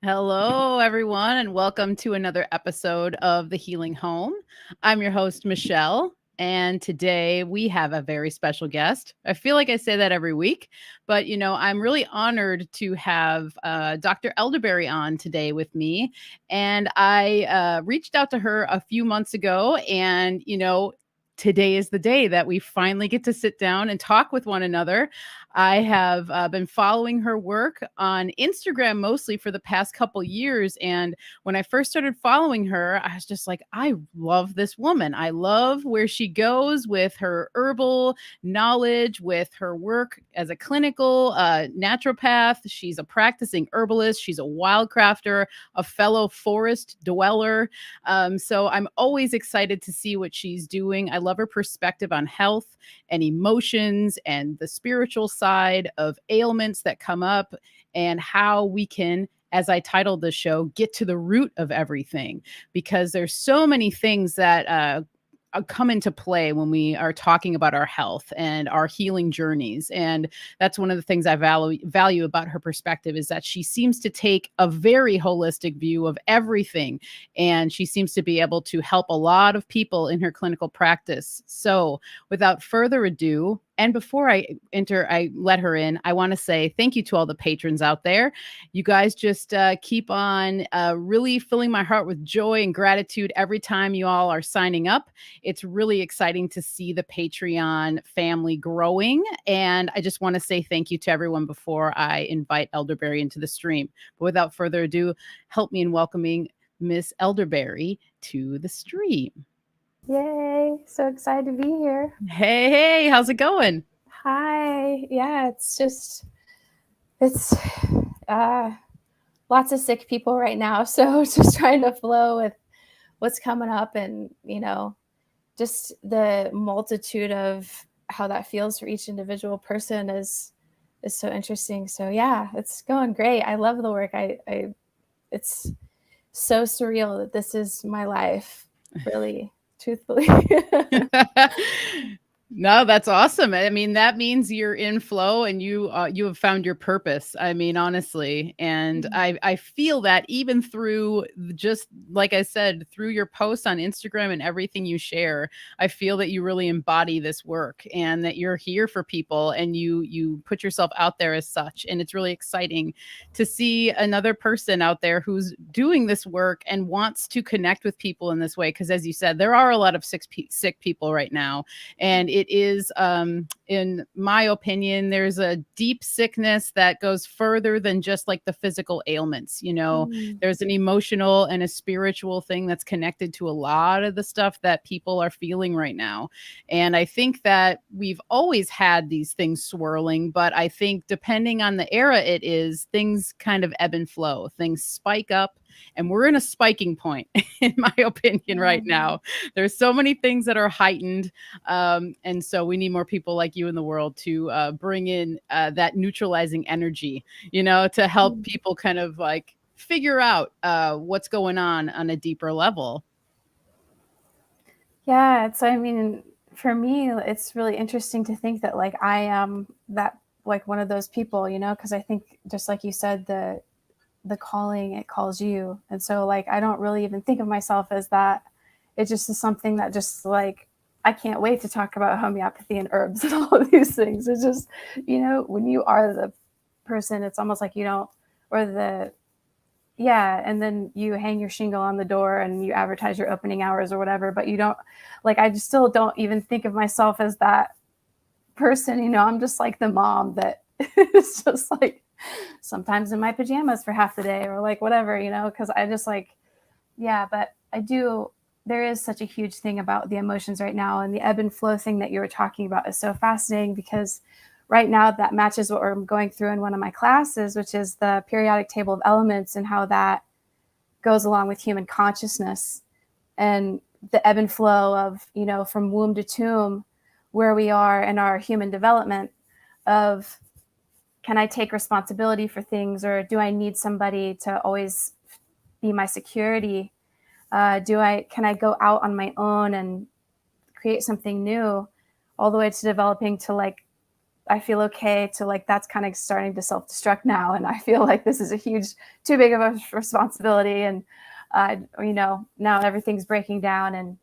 Hello, everyone, and welcome to another episode of The Healing Home. I'm your host, Michelle, and today we have a very special guest. I feel like I say that every week, but I'm really honored to have Dr. Elderberry on today with me. And I reached out to her a few months ago, and today is the day that we finally get to sit down and talk with one another. I have been following her work on Instagram mostly for the past couple years. And when I first started following her, I was just like, I love this woman. I love where she goes with her herbal knowledge, with her work as a clinical naturopath. She's a practicing herbalist. She's a wildcrafter, a fellow forest dweller. So I'm always excited to see what she's doing. I love her perspective on health and emotions and the spiritual side of ailments that come up and how we can, as I titled the show, get to the root of everything, because there's so many things that come into play when we are talking about our health and our healing journeys. And that's one of the things I value about her perspective, is that she seems to take a very holistic view of everything. And she seems to be able to help a lot of people in her clinical practice. So without further ado, and before I let her in, I want to say thank you to all the patrons out there. You guys just keep on really filling my heart with joy and gratitude every time you all are signing up. It's really exciting to see the Patreon family growing. And I just want to say thank you to everyone before I invite Elderberry into the stream. But without further ado, help me in welcoming Miss Elderberry to the stream. Yay. So excited to be here. Hey, how's it going? Hi. Yeah, it's lots of sick people right now. So just trying to flow with what's coming up and, just the multitude of how that feels for each individual person is so interesting. So yeah, it's going great. I love the work. It's so surreal that this is my life, really. Truthfully. No, that's awesome. I mean, that means you're in flow and you have found your purpose. I mean, honestly, and I feel that even through, just like I said, through your posts on Instagram and everything you share, I feel that you really embody this work and that you're here for people, and you put yourself out there as such. And it's really exciting to see another person out there who's doing this work and wants to connect with people in this way, because as you said, there are a lot of sick people right now. And it is, in my opinion, there's a deep sickness that goes further than just like the physical ailments. There's an emotional and a spiritual thing that's connected to a lot of the stuff that people are feeling right now. And I think that we've always had these things swirling, but I think depending on the era it is, things kind of ebb and flow, things spike up. And we're in a spiking point, in my opinion, right now. There's so many things that are heightened. And so we need more people like you in the world to bring in that neutralizing energy, to help people kind of like figure out what's going on a deeper level. Yeah. I mean, for me, it's really interesting to think that like I am that, like one of those people, because I think just like you said, the calling, it calls you. And so like, I don't really even think of myself as that. It just is something that just like, I can't wait to talk about homeopathy and herbs and all of these things. It's just, when you are the person, it's almost like you don't, and then you hang your shingle on the door and you advertise your opening hours or whatever, but you don't, like, I just still don't even think of myself as that person. I'm just like the mom that is just like, sometimes in my pajamas for half the day or like whatever, because I just like, but there is such a huge thing about the emotions right now, and the ebb and flow thing that you were talking about is so fascinating, because right now that matches what we're going through in one of my classes, which is the periodic table of elements and how that goes along with human consciousness and the ebb and flow of, from womb to tomb, where we are in our human development of, can I take responsibility for things, or do I need somebody to always be my security? Can I go out on my own and create something new, all the way to developing to like I feel okay to like, that's kind of starting to self-destruct now. And I feel like this is too big of a responsibility. And, now everything's breaking down, and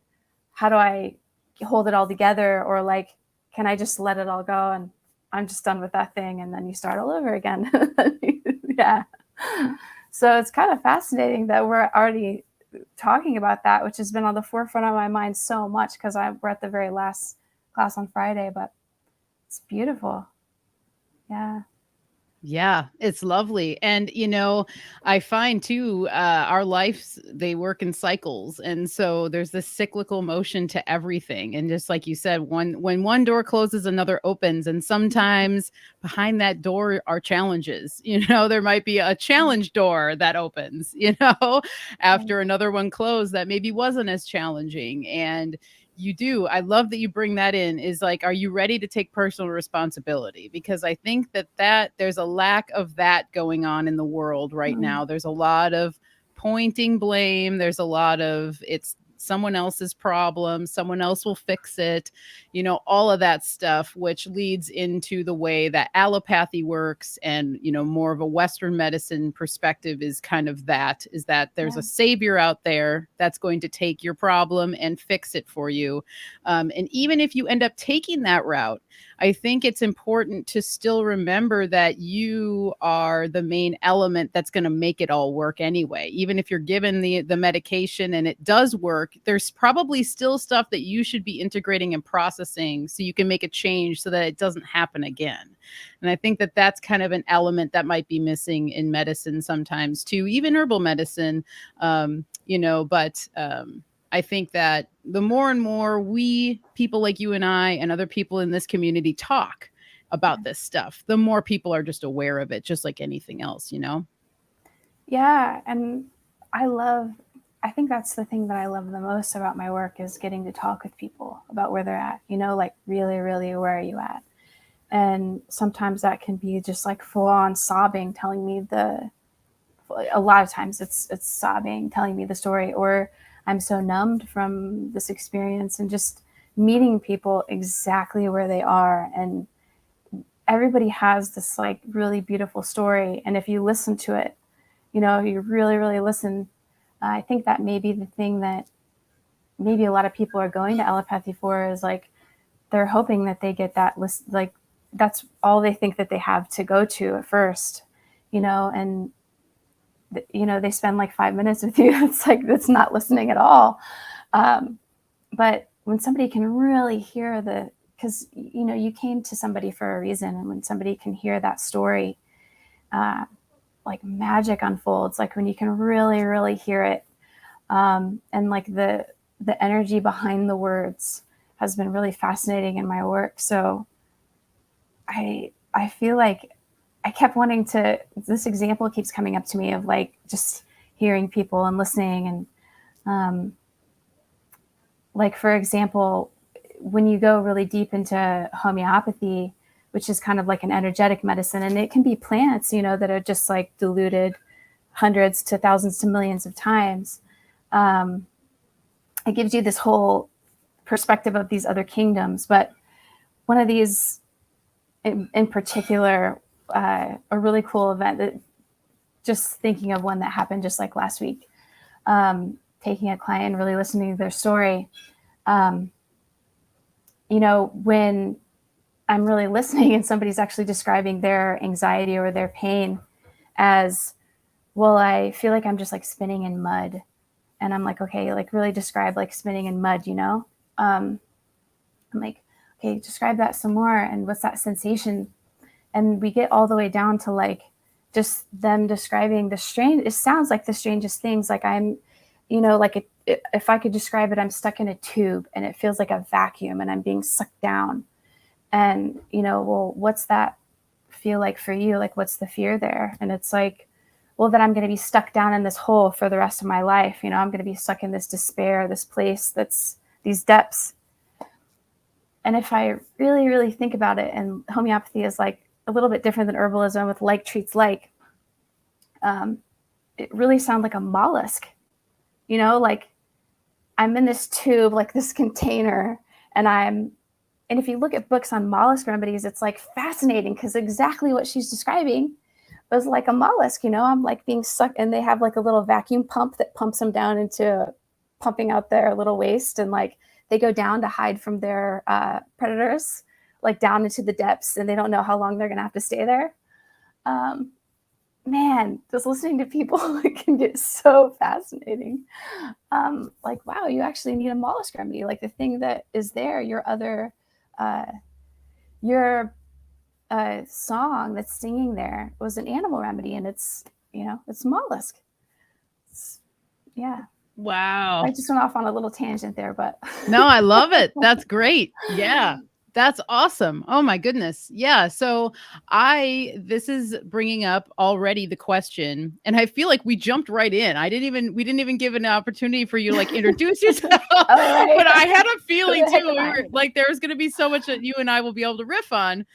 how do I hold it all together? Or like, can I just let it all go and I'm just done with that thing? And then you start all over again. Yeah. So it's kind of fascinating that we're already talking about that, which has been on the forefront of my mind so much because we're at the very last class on Friday, but it's beautiful. Yeah. Yeah, it's lovely. And, I find too, our lives, they work in cycles. And so there's this cyclical motion to everything. And just like you said, when one door closes, another opens. And sometimes behind that door are challenges. There might be a challenge door that opens, after another one closed that maybe wasn't as challenging. And you do. I love that you bring that in, is like, are you ready to take personal responsibility? Because I think that there's a lack of that going on in the world right now. There's a lot of pointing blame. There's a lot of, it's someone else's problem, someone else will fix it, all of that stuff, which leads into the way that allopathy works. And, more of a Western medicine perspective is kind of that, is that there's a savior out there that's going to take your problem and fix it for you. And even if you end up taking that route, I think it's important to still remember that you are the main element that's going to make it all work anyway. Even if you're given the medication and it does work, there's probably still stuff that you should be integrating and processing so you can make a change so that it doesn't happen again. And I think that that's kind of an element that might be missing in medicine sometimes too, even herbal medicine, but I think that the more and more people like you and I and other people in this community talk about this stuff, the more people are just aware of it, just like anything else, Yeah. And I think that's the thing that I love the most about my work, is getting to talk with people about where they're at, like really, really, where are you at? And sometimes that can be just like full on sobbing, telling me a lot of times it's sobbing, telling me the story, or I'm so numbed from this experience, and just meeting people exactly where they are. And everybody has this like really beautiful story. And if you listen to it, you really, really listen. I think that may be the thing that maybe a lot of people are going to allopathy for, is like, they're hoping that they get that list. Like, that's all they think that they have to go to at first, and they spend like 5 minutes with you. It's like, that's not listening at all. But when somebody can really hear because, you came to somebody for a reason. And when somebody can hear that story, like magic unfolds, like when you can really, really hear it. And like the energy behind the words has been really fascinating in my work. So I feel like I kept wanting to, this example keeps coming up to me of like just hearing people and listening. And like, for example, when you go really deep into homeopathy, which is kind of like an energetic medicine, and it can be plants, that are just like diluted hundreds to thousands to millions of times. It gives you this whole perspective of these other kingdoms. But one of these in particular, a really cool event, that just thinking of one that happened just like last week, taking a client and really listening to their story. When I'm really listening and somebody's actually describing their anxiety or their pain as, well, I feel like I'm just like spinning in mud. And I'm like, okay, like really describe like spinning in mud, I'm like, okay, describe that some more. And what's that sensation? And we get all the way down to like just them describing it sounds like the strangest things. Like I'm, like if I could describe it, I'm stuck in a tube and it feels like a vacuum and I'm being sucked down. And, well, what's that feel like for you? Like, what's the fear there? And it's like, well, that I'm going to be stuck down in this hole for the rest of my life. I'm going to be stuck in this despair, this place that's these depths. And if I really, really think about it, and homeopathy is like a little bit different than herbalism with like treats like, it really sounds like a mollusk, like I'm in this tube, like this container, and I'm And if you look at books on mollusk remedies, it's like fascinating because exactly what she's describing was like a mollusk, you know, I'm like being sucked, and they have like a little vacuum pump that pumps them down into pumping out their little waste. And like they go down to hide from their predators, like down into the depths, and they don't know how long they're going to have to stay there. Um, Man, just listening to people it can get so fascinating. Like, wow, you actually need a mollusk remedy. Like the thing that is there, uh, your song that's singing there was an animal remedy, and it's, you know, it's mollusk. It's, yeah. Wow. I just went off on a little tangent there, but No, I love it. That's great. Yeah. That's awesome. Oh my goodness. Yeah. So this is bringing up already the question, and I feel like we jumped right in. We didn't even give an opportunity for you to like introduce yourself. All right. But I had a feeling Heck too. of We were like, there's going to be so much that you and I will be able to riff on.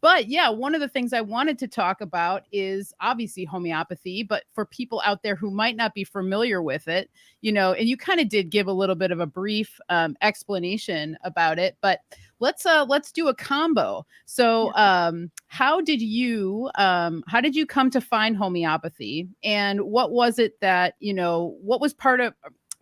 But yeah, one of the things I wanted to talk about is obviously homeopathy, but for people out there who might not be familiar with it, you know, and you kind of did give a little bit of a brief explanation about it, but let's do a combo. So how did you come to find homeopathy, and what was it that, you know,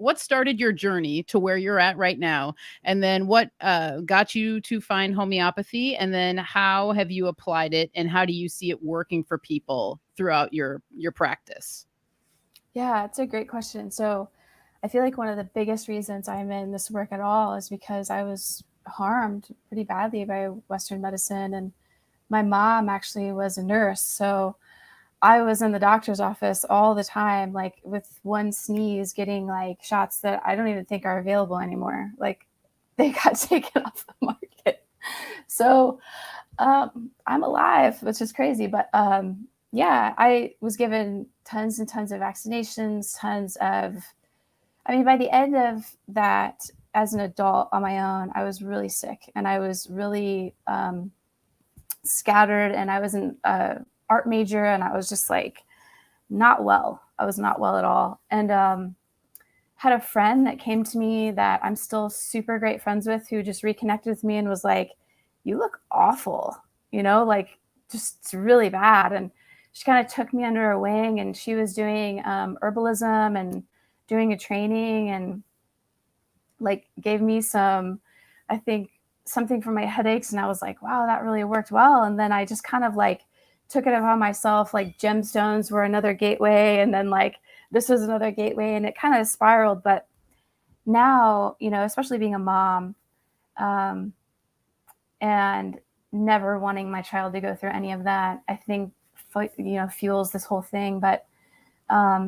what started your journey to where you're at right now? And then what got you to find homeopathy? And then how have you applied it? And how do you see it working for people throughout your practice? Yeah, it's a great question. So I feel like one of the biggest reasons I'm in this work at all is because I was harmed pretty badly by Western medicine. And my mom actually was a nurse. So I was in the doctor's office all the time, like with one sneeze, getting like shots that I don't even think are available anymore. Like they got taken off the market. So I'm alive, which is crazy. But yeah, I was given tons and tons of vaccinations, I mean, by the end of that, as an adult on my own, I was really sick, and I was really scattered, and I was an art major, and I was just like not well. I was not well at all. And had a friend that came to me that I'm still super great friends with, who just reconnected with me and was like, "You look awful," you know, like just really bad. And she kind of took me under her wing, and she was doing herbalism and doing a training, and like gave me some, I think, something for my headaches. And I was like, wow, that really worked well. And then I just kind of like took it upon myself, like gemstones were another gateway. And then like this was another gateway, and it kind of spiraled. But now, you know, especially being a mom, and never wanting my child to go through any of that, I think, you know, fuels this whole thing. But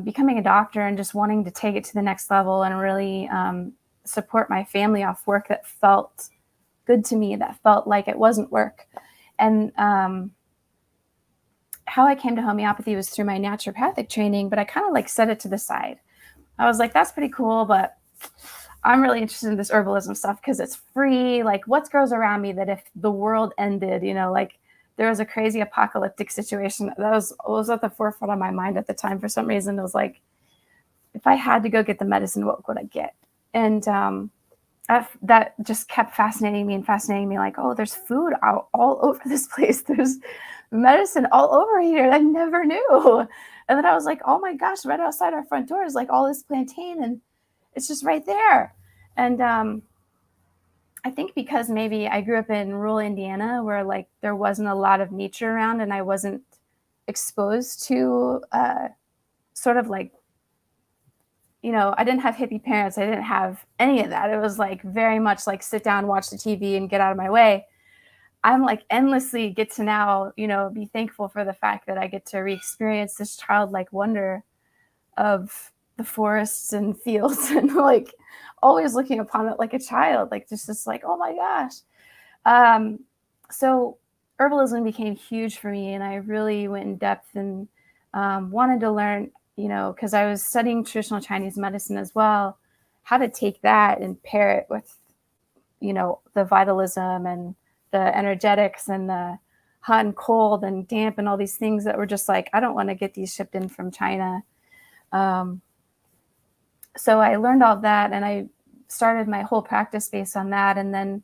becoming a doctor and just wanting to take it to the next level and really support my family off work that felt good to me, that felt like it wasn't work. And how I came to homeopathy was through my naturopathic training, but I kind of like set it to the side. I was like, that's pretty cool, but I'm really interested in this herbalism stuff because it's free. Like, what grows around me that if the world ended, you know, like there was a crazy apocalyptic situation that was at the forefront of my mind at the time. For some reason, it was like, if I had to go get the medicine, what would I get? And that just kept fascinating me, like, oh, there's food all over this place. There's medicine all over here. I never knew. And then I was like, oh my gosh, right outside our front door is like all this plantain, and it's just right there. And I think because maybe I grew up in rural Indiana where like there wasn't a lot of nature around, and I wasn't exposed to sort of like, you know, I didn't have hippie parents. I didn't have any of that. It was like very much like sit down, watch the TV, and get out of my way. I'm like endlessly get to now, you know, be thankful for the fact that I get to re-experience this childlike wonder of the forests and fields, and like always looking upon it like a child, like just like, oh my gosh. So herbalism became huge for me, and I really went in depth and wanted to learn, you know, because I was studying traditional Chinese medicine as well, how to take that and pair it with, you know, the vitalism and the energetics and the hot and cold and damp and all these things that were just like, I don't want to get these shipped in from China. So I learned all of that, and I started my whole practice based on that. And then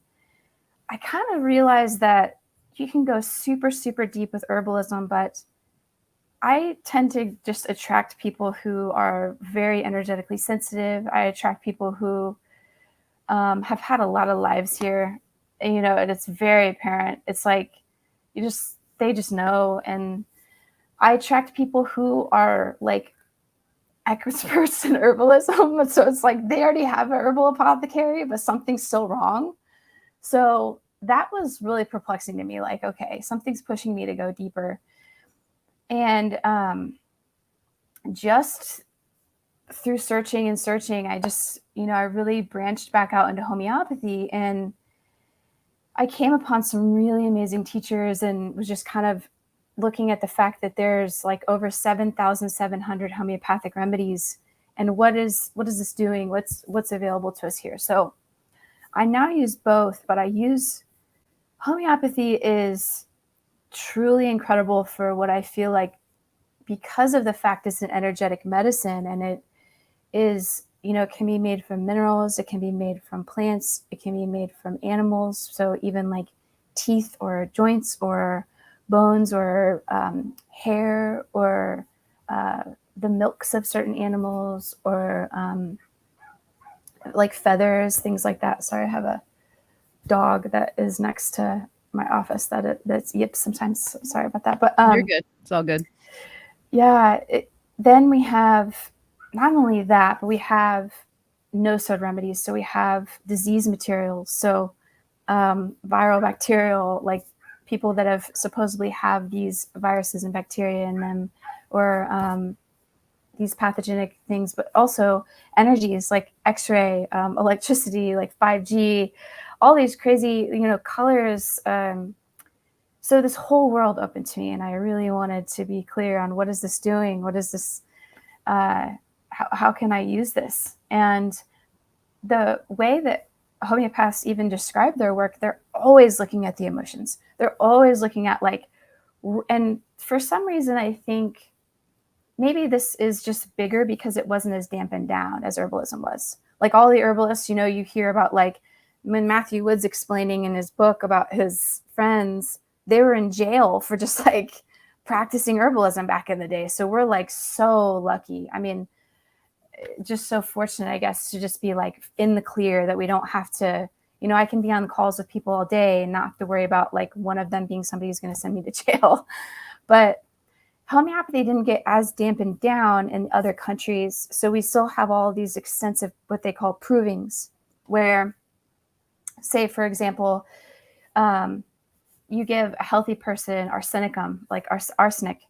I kind of realized that you can go super, super deep with herbalism, but I tend to just attract people who are very energetically sensitive. I attract people who have had a lot of lives here, and, and it's very apparent. It's like they just know. And I attract people who are like experts in herbalism. So it's like they already have an herbal apothecary, but something's still wrong. So that was really perplexing to me. Like, okay, something's pushing me to go deeper. And just through searching and searching, I just, I really branched back out into homeopathy, and I came upon some really amazing teachers and was just kind of looking at the fact that there's like over 7,700 homeopathic remedies. And what is this doing? What's available to us here? So I now use both, but I use homeopathy is truly incredible for what I feel like, because of the fact it's an energetic medicine, and it is, it can be made from minerals, it can be made from plants, it can be made from animals. So even like teeth or joints or bones or hair or the milks of certain animals, or like feathers, things like that. Sorry, I have a dog that is next to my office that's yips sometimes. Sorry about that. But You're good. It's all good. Yeah. Then we have not only that, but we have no-sod remedies. So we have disease materials. So viral, bacterial, like people that have supposedly have these viruses and bacteria in them, or these pathogenic things, but also energies like X-ray, electricity, like 5G, all these crazy, colors. So this whole world opened to me, and I really wanted to be clear on what is this doing? What is this? How can I use this? And the way that homeopaths even describe their work, they're always looking at the emotions. They're always looking at and for some reason, I think maybe this is just bigger because it wasn't as dampened down as herbalism was. Like all the herbalists, you hear about, like when Matthew Wood's explaining in his book about his friends, they were in jail for just like practicing herbalism back in the day. So we're like so lucky. I mean, just so fortunate, I guess, to just be like in the clear, that we don't have to, I can be on calls with people all day and not have to worry about like one of them being somebody who's going to send me to jail. But homeopathy didn't get as dampened down in other countries. So we still have all these extensive, what they call provings, where, say, for example, you give a healthy person arsenicum, like arsenic,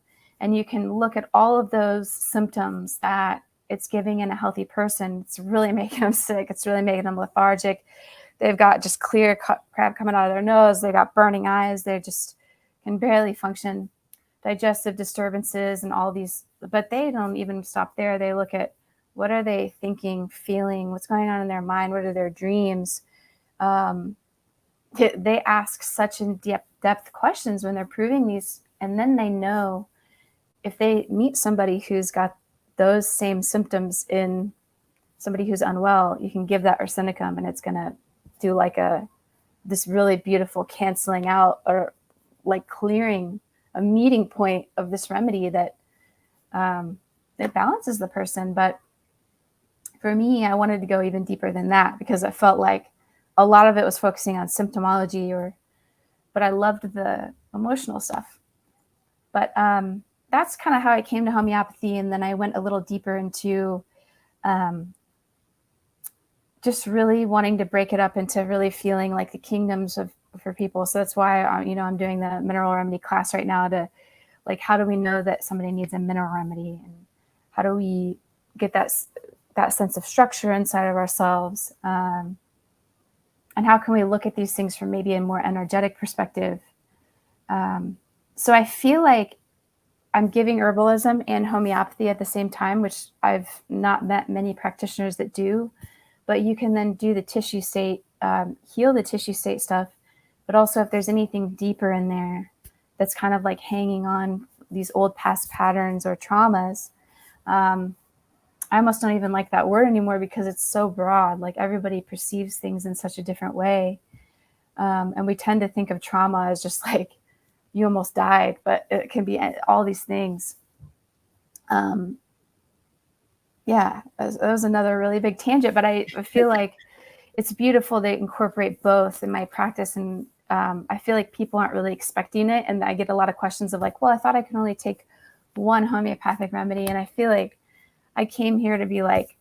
and you can look at all of those symptoms that it's giving in a healthy person. It's really making them sick. It's really making them lethargic. They've got just clear crap coming out of their nose. They've got burning eyes. They just can barely function. Digestive disturbances and all these, but they don't even stop there. They look at what are they thinking, feeling, what's going on in their mind, what are their dreams. They ask such in-depth questions when they're proving these, and then they know if they meet somebody who's got those same symptoms in somebody who's unwell, you can give that arsenicum and it's going to do like this really beautiful canceling out, or like clearing, a meeting point of this remedy that it balances the person. But for me, I wanted to go even deeper than that, because I felt like a lot of it was focusing on symptomology, but I loved the emotional stuff. But that's kind of how I came to homeopathy. And then I went a little deeper into just really wanting to break it up into really feeling like the kingdoms for people. So that's why I'm doing the mineral remedy class right now, to like, how do we know that somebody needs a mineral remedy, and how do we get that sense of structure inside of ourselves, and how can we look at these things from maybe a more energetic perspective. So I feel like I'm giving herbalism and homeopathy at the same time, which I've not met many practitioners that do. But you can then do the tissue state, heal the tissue state stuff. But also, if there's anything deeper in there that's kind of like hanging on these old past patterns or traumas, I almost don't even like that word anymore, because it's so broad. Like everybody perceives things in such a different way. And we tend to think of trauma as just like you almost died, but it can be all these things. Yeah, that was another really big tangent, but I feel like it's beautiful to incorporate both in my practice. And I feel like people aren't really expecting it. And I get a lot of questions of like, well, I thought I could only take one homeopathic remedy. And I feel like I came here to be like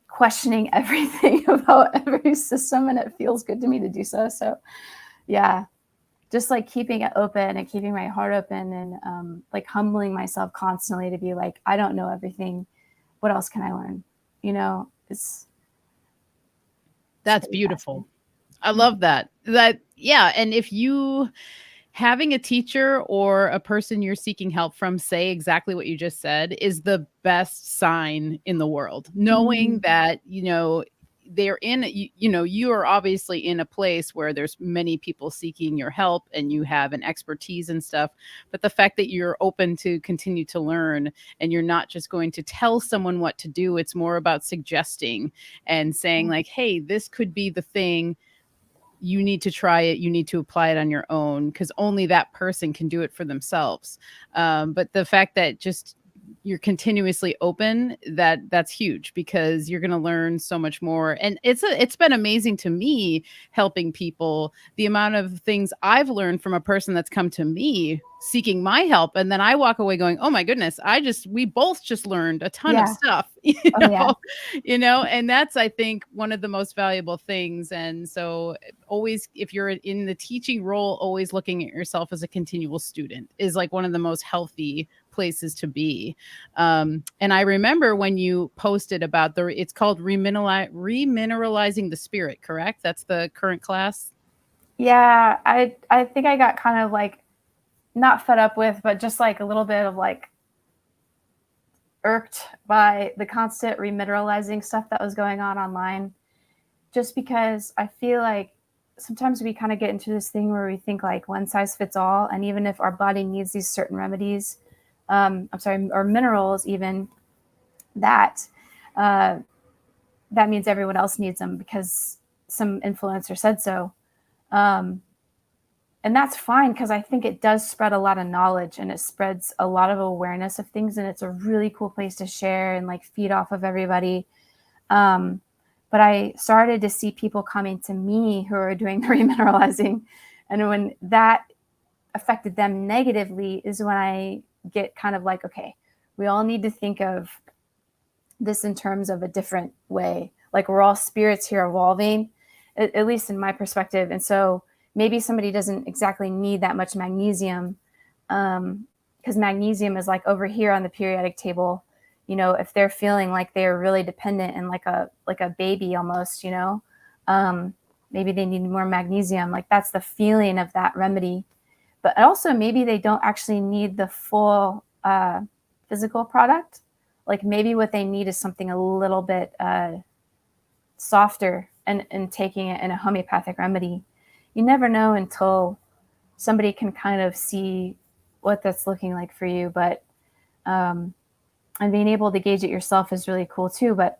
questioning everything about every system, and it feels good to me to do so. So yeah, just like keeping it open and keeping my heart open, and like humbling myself constantly to be like, I don't know everything. What else can I learn? You know, That's beautiful. I love that. Yeah. And if you having a teacher or a person you're seeking help from say exactly what you just said is the best sign in the world. Knowing that, they're in, you are obviously in a place where there's many people seeking your help and you have an expertise and stuff. But the fact that you're open to continue to learn and you're not just going to tell someone what to do, it's more about suggesting and saying like, hey, this could be the thing. You need to try it. You need to apply it on your own because only that person can do it for themselves. But the fact that just you're continuously open, that's huge because you're going to learn so much more. And it's been amazing to me helping people, the amount of things I've learned from a person that's come to me seeking my help. And then I walk away going, oh my goodness, we both just learned a ton of stuff, and that's, I think, one of the most valuable things. And so always, if you're in the teaching role, always looking at yourself as a continual student is like one of the most healthy places to be. And I remember when you posted about it's called remineralizing the spirit, correct? That's the current class. Yeah. I think I got kind of like not fed up with, but just like a little bit of like irked by the constant remineralizing stuff that was going on online. Just because I feel like sometimes we kind of get into this thing where we think like one size fits all. And even if our body needs these certain remedies, or minerals even, that means everyone else needs them because some influencer said so. And that's fine because I think it does spread a lot of knowledge and it spreads a lot of awareness of things. And it's a really cool place to share and like feed off of everybody. But I started to see people coming to me who are doing the remineralizing. And when that affected them negatively is when I get kind of like, okay, we all need to think of this in terms of a different way. Like we're all spirits here evolving, at least in my perspective. And so maybe somebody doesn't exactly need that much magnesium, because magnesium is like over here on the periodic table. If they're feeling like they're really dependent and like a baby almost, maybe they need more magnesium. Like that's the feeling of that remedy. But also maybe they don't actually need the full physical product. Like maybe what they need is something a little bit softer and taking it in a homeopathic remedy. You never know until somebody can kind of see what that's looking like for you. But and being able to gauge it yourself is really cool too. But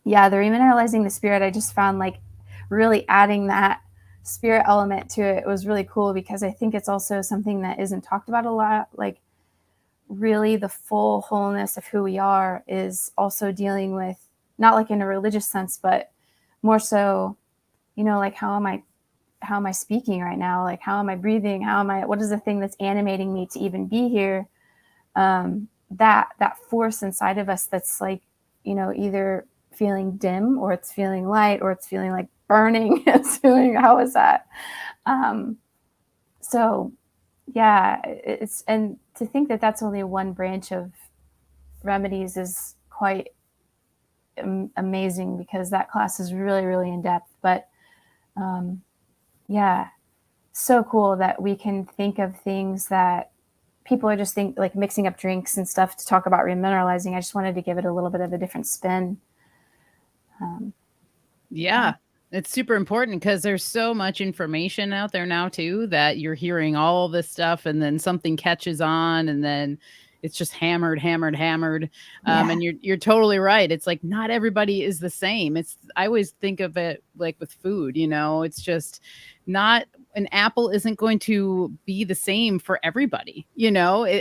yeah, the remineralizing the spirit, I just found like really adding that spirit element to it was really cool because I think it's also something that isn't talked about a lot. Like really the full wholeness of who we are is also dealing with, not like in a religious sense, but more so, like how am I speaking right now? Like how am I breathing? What is the thing that's animating me to even be here? That force inside of us that's like, either feeling dim or it's feeling light or it's feeling like burning. It's feeling, how is that? So yeah, and to think that that's only one branch of remedies is quite amazing because that class is really, really in depth. But yeah, so cool that we can think of things that people are just like mixing up drinks and stuff to talk about remineralizing. I just wanted to give it a little bit of a different spin. Yeah, it's super important because there's so much information out there now too that you're hearing all this stuff and then something catches on and then it's just hammered, hammered, hammered. Yeah. And you're totally right. It's like not everybody is the same. I always think of it like with food, it's just not an apple isn't going to be the same for everybody,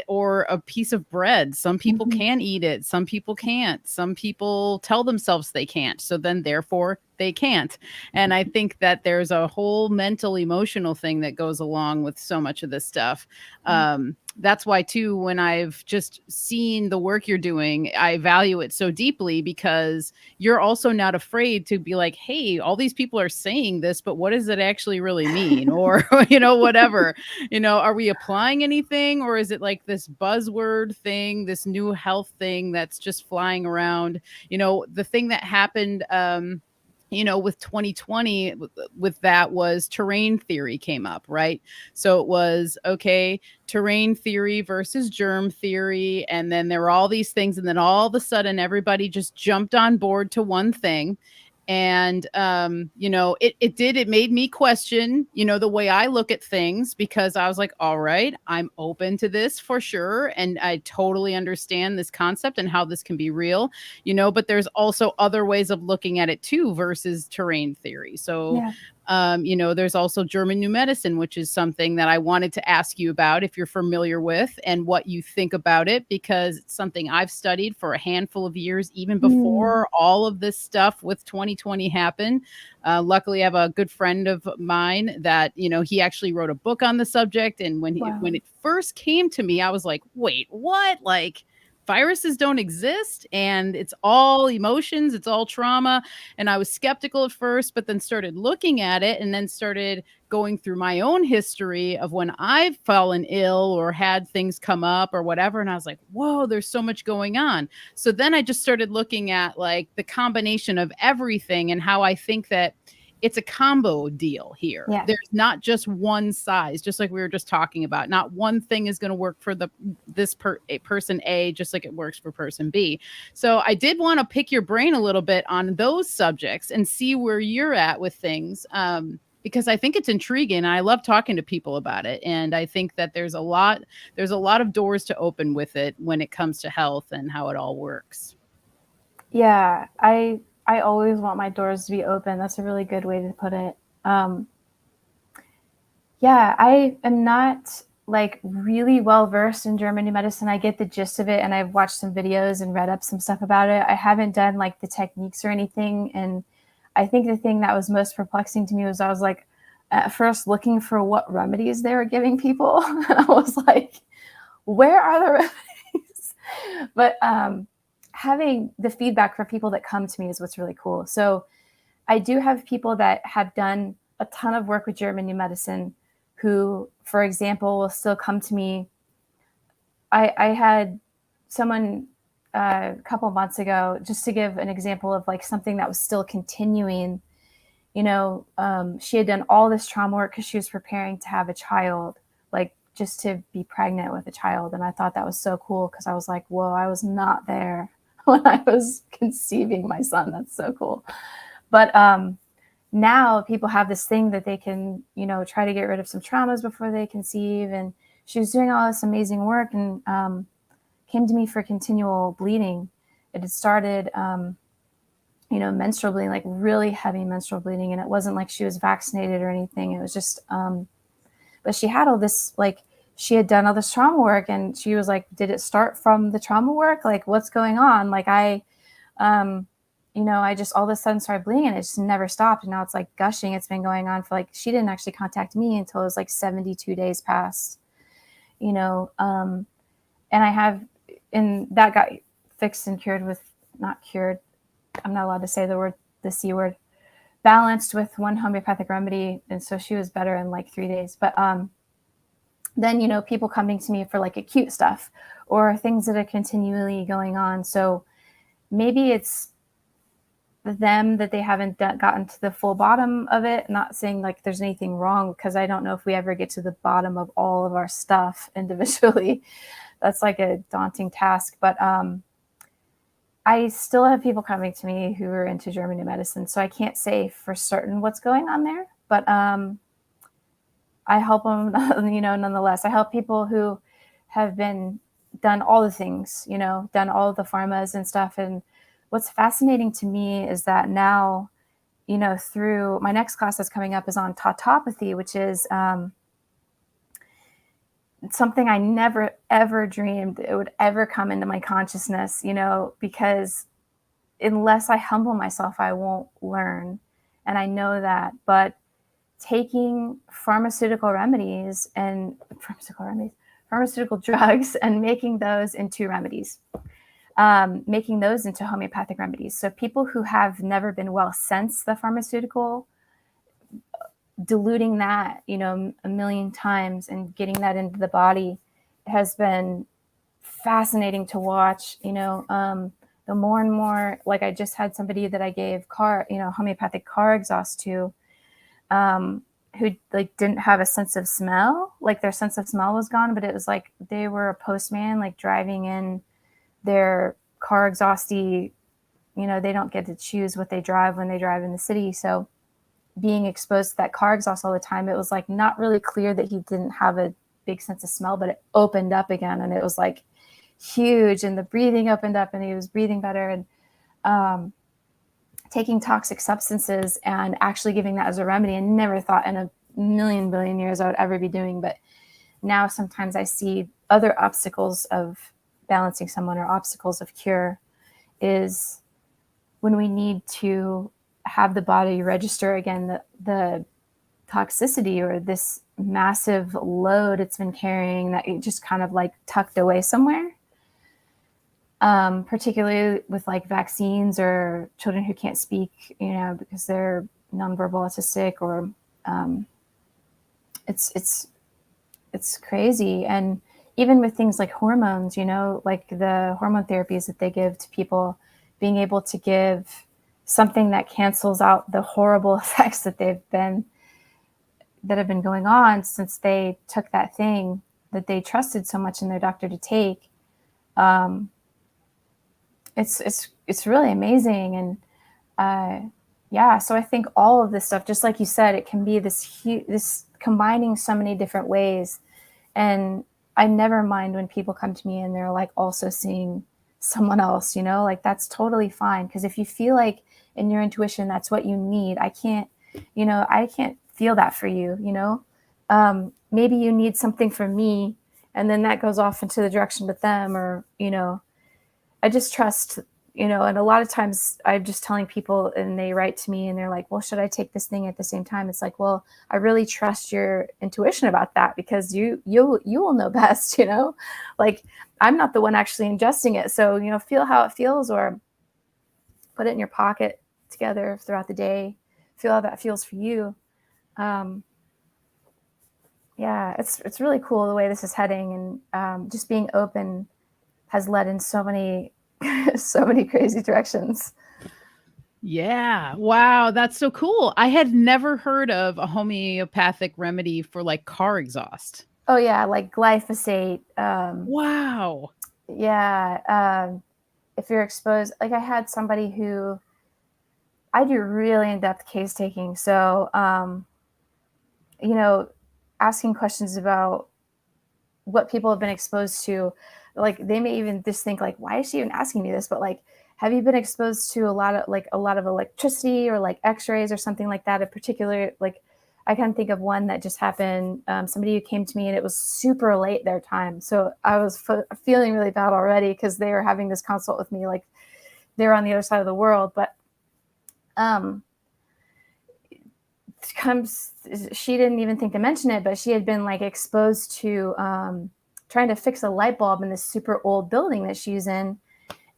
or a piece of bread. Some people Mhm. can eat it. Some people can't. Some people tell themselves they can't. So then therefore they can't. And I think that there's a whole mental, emotional thing that goes along with so much of this stuff. That's why too, when I've just seen the work you're doing, I value it so deeply because you're also not afraid to be like, hey, all these people are saying this, but what does it actually really mean? Or, whatever, are we applying anything, or is it like this buzzword thing, this new health thing that's just flying around? The thing that happened, with 2020 with that was terrain theory came up, right? So it was, okay, terrain theory versus germ theory. And then there were all these things. And then all of a sudden, everybody just jumped on board to one thing. And, it made me question, the way I look at things, because I was like, all right, I'm open to this for sure. And I totally understand this concept and how this can be real, but there's also other ways of looking at it too, versus terrain theory. So, Yeah. there's also German new medicine, which is something that I wanted to ask you about if you're familiar with and what you think about it, because it's something I've studied for a handful of years, even before all of this stuff with 2020 happened. Luckily, I have a good friend of mine that, he actually wrote a book on the subject. And when Wow. when it first came to me, I was like, wait, what? Like, viruses don't exist and it's all emotions, it's all trauma. And I was skeptical at first, but then started looking at it and then started going through my own history of when I've fallen ill or had things come up or whatever. And I was like, whoa, there's so much going on. So then I just started looking at like the combination of everything and how I think that it's a combo deal here. Yeah. There's not just one size, just like we were just talking about. Not one thing is going to work for person A, just like it works for person B. So I did want to pick your brain a little bit on those subjects and see where you're at with things. Because I think it's intriguing. I love talking to people about it. And I think that there's a lot of doors to open with it when it comes to health and how it all works. Yeah, I always want my doors to be open. That's a really good way to put it. Yeah, I am not like really well versed in German new medicine. I get the gist of it, and I've watched some videos and read up some stuff about it. I haven't done like the techniques or anything. And I think the thing that was most perplexing to me was I was like, at first looking for what remedies they were giving people. I was like, where are the remedies? But having the feedback from people that come to me is what's really cool. So I do have people that have done a ton of work with German new medicine who, for example, will still come to me. I had someone a couple of months ago, just to give an example of like something that was still continuing. She had done all this trauma work because she was preparing to have a child, like just to be pregnant with a child. And I thought that was so cool because I was like, whoa, I was not there when I was conceiving my son. That's so cool. But now people have this thing that they can, try to get rid of some traumas before they conceive. And she was doing all this amazing work and came to me for continual bleeding. It had started, menstrual bleeding, like really heavy menstrual bleeding. And it wasn't like she was vaccinated or anything. It was just, but she had all this, like, she had done all this trauma work and she was like, did it start from the trauma work? Like, what's going on? Like I just all of a sudden started bleeding and it just never stopped. And now it's like gushing. It's been going on for like, she didn't actually contact me until it was like 72 days past, and that got fixed and cured with, not cured, I'm not allowed to say the C word, balanced with one homeopathic remedy. And so she was better in like 3 days. But then, people coming to me for like acute stuff or things that are continually going on. So maybe it's them that they haven't gotten to the full bottom of it. Not saying like there's anything wrong, because I don't know if we ever get to the bottom of all of our stuff individually. That's like a daunting task. But I still have people coming to me who are into German new medicine. So I can't say for certain what's going on there, but I help them, nonetheless. I help people who have been done all the things, done all of the pharmas and stuff. And what's fascinating to me is that now, through my next class that's coming up is on tautopathy, which is something I never, ever dreamed it would ever come into my consciousness, because unless I humble myself, I won't learn. And I know that. But taking pharmaceutical drugs and making those into remedies, making those into homeopathic remedies. So people who have never been well since the pharmaceutical, diluting that, a million times and getting that into the body has been fascinating to watch. The more and more, like I just had somebody that I gave homeopathic car exhaust to, who like didn't have a sense of smell, like their sense of smell was gone, but it was like they were a postman, like driving in their car exhausty, they don't get to choose what they drive when they drive in the city. So being exposed to that car exhaust all the time, it was like not really clear that he didn't have a big sense of smell, but it opened up again and it was like huge, and the breathing opened up and he was breathing better. And taking toxic substances and actually giving that as a remedy, I never thought in a billion years I would ever be doing. But now sometimes I see other obstacles of balancing someone or obstacles of cure is when we need to have the body register again the toxicity or this massive load it's been carrying that it just kind of like tucked away somewhere. Particularly with like vaccines or children who can't speak, because they're nonverbal autistic, or it's crazy. And even with things like hormones, like the hormone therapies that they give to people, being able to give something that cancels out the horrible effects that have been going on since they took that thing that they trusted so much in their doctor to take. It's really amazing. And so I think all of this stuff, just like you said, it can be this combining so many different ways. And I never mind when people come to me and they're like also seeing someone else, like that's totally fine. Because if you feel like in your intuition that's what you need, I can't feel that for you. Maybe you need something from me, and then that goes off into the direction with them, or I just trust, and a lot of times I'm just telling people and they write to me and they're like, well, should I take this thing at the same time? It's like, well, I really trust your intuition about that, because you will know best, like I'm not the one actually ingesting it. So, feel how it feels, or put it in your pocket together throughout the day, feel how that feels for you. It's really cool the way this is heading, and just being open has led in so many crazy directions. Yeah. Wow. That's so cool. I had never heard of a homeopathic remedy for like car exhaust. Oh yeah. Like glyphosate. Wow. Yeah. If you're exposed, like I had somebody who I do really in-depth case taking. So, asking questions about what people have been exposed to. Like they may even just think like, why is she even asking me this? But like, have you been exposed to a lot of electricity or like x-rays or something like that? In particular, like I can think of one that just happened. Somebody who came to me and it was super late their time. So I was feeling really bad already because they were having this consult with me. Like they were on the other side of the world, but she didn't even think to mention it, but she had been like exposed to trying to fix a light bulb in this super old building that she's in,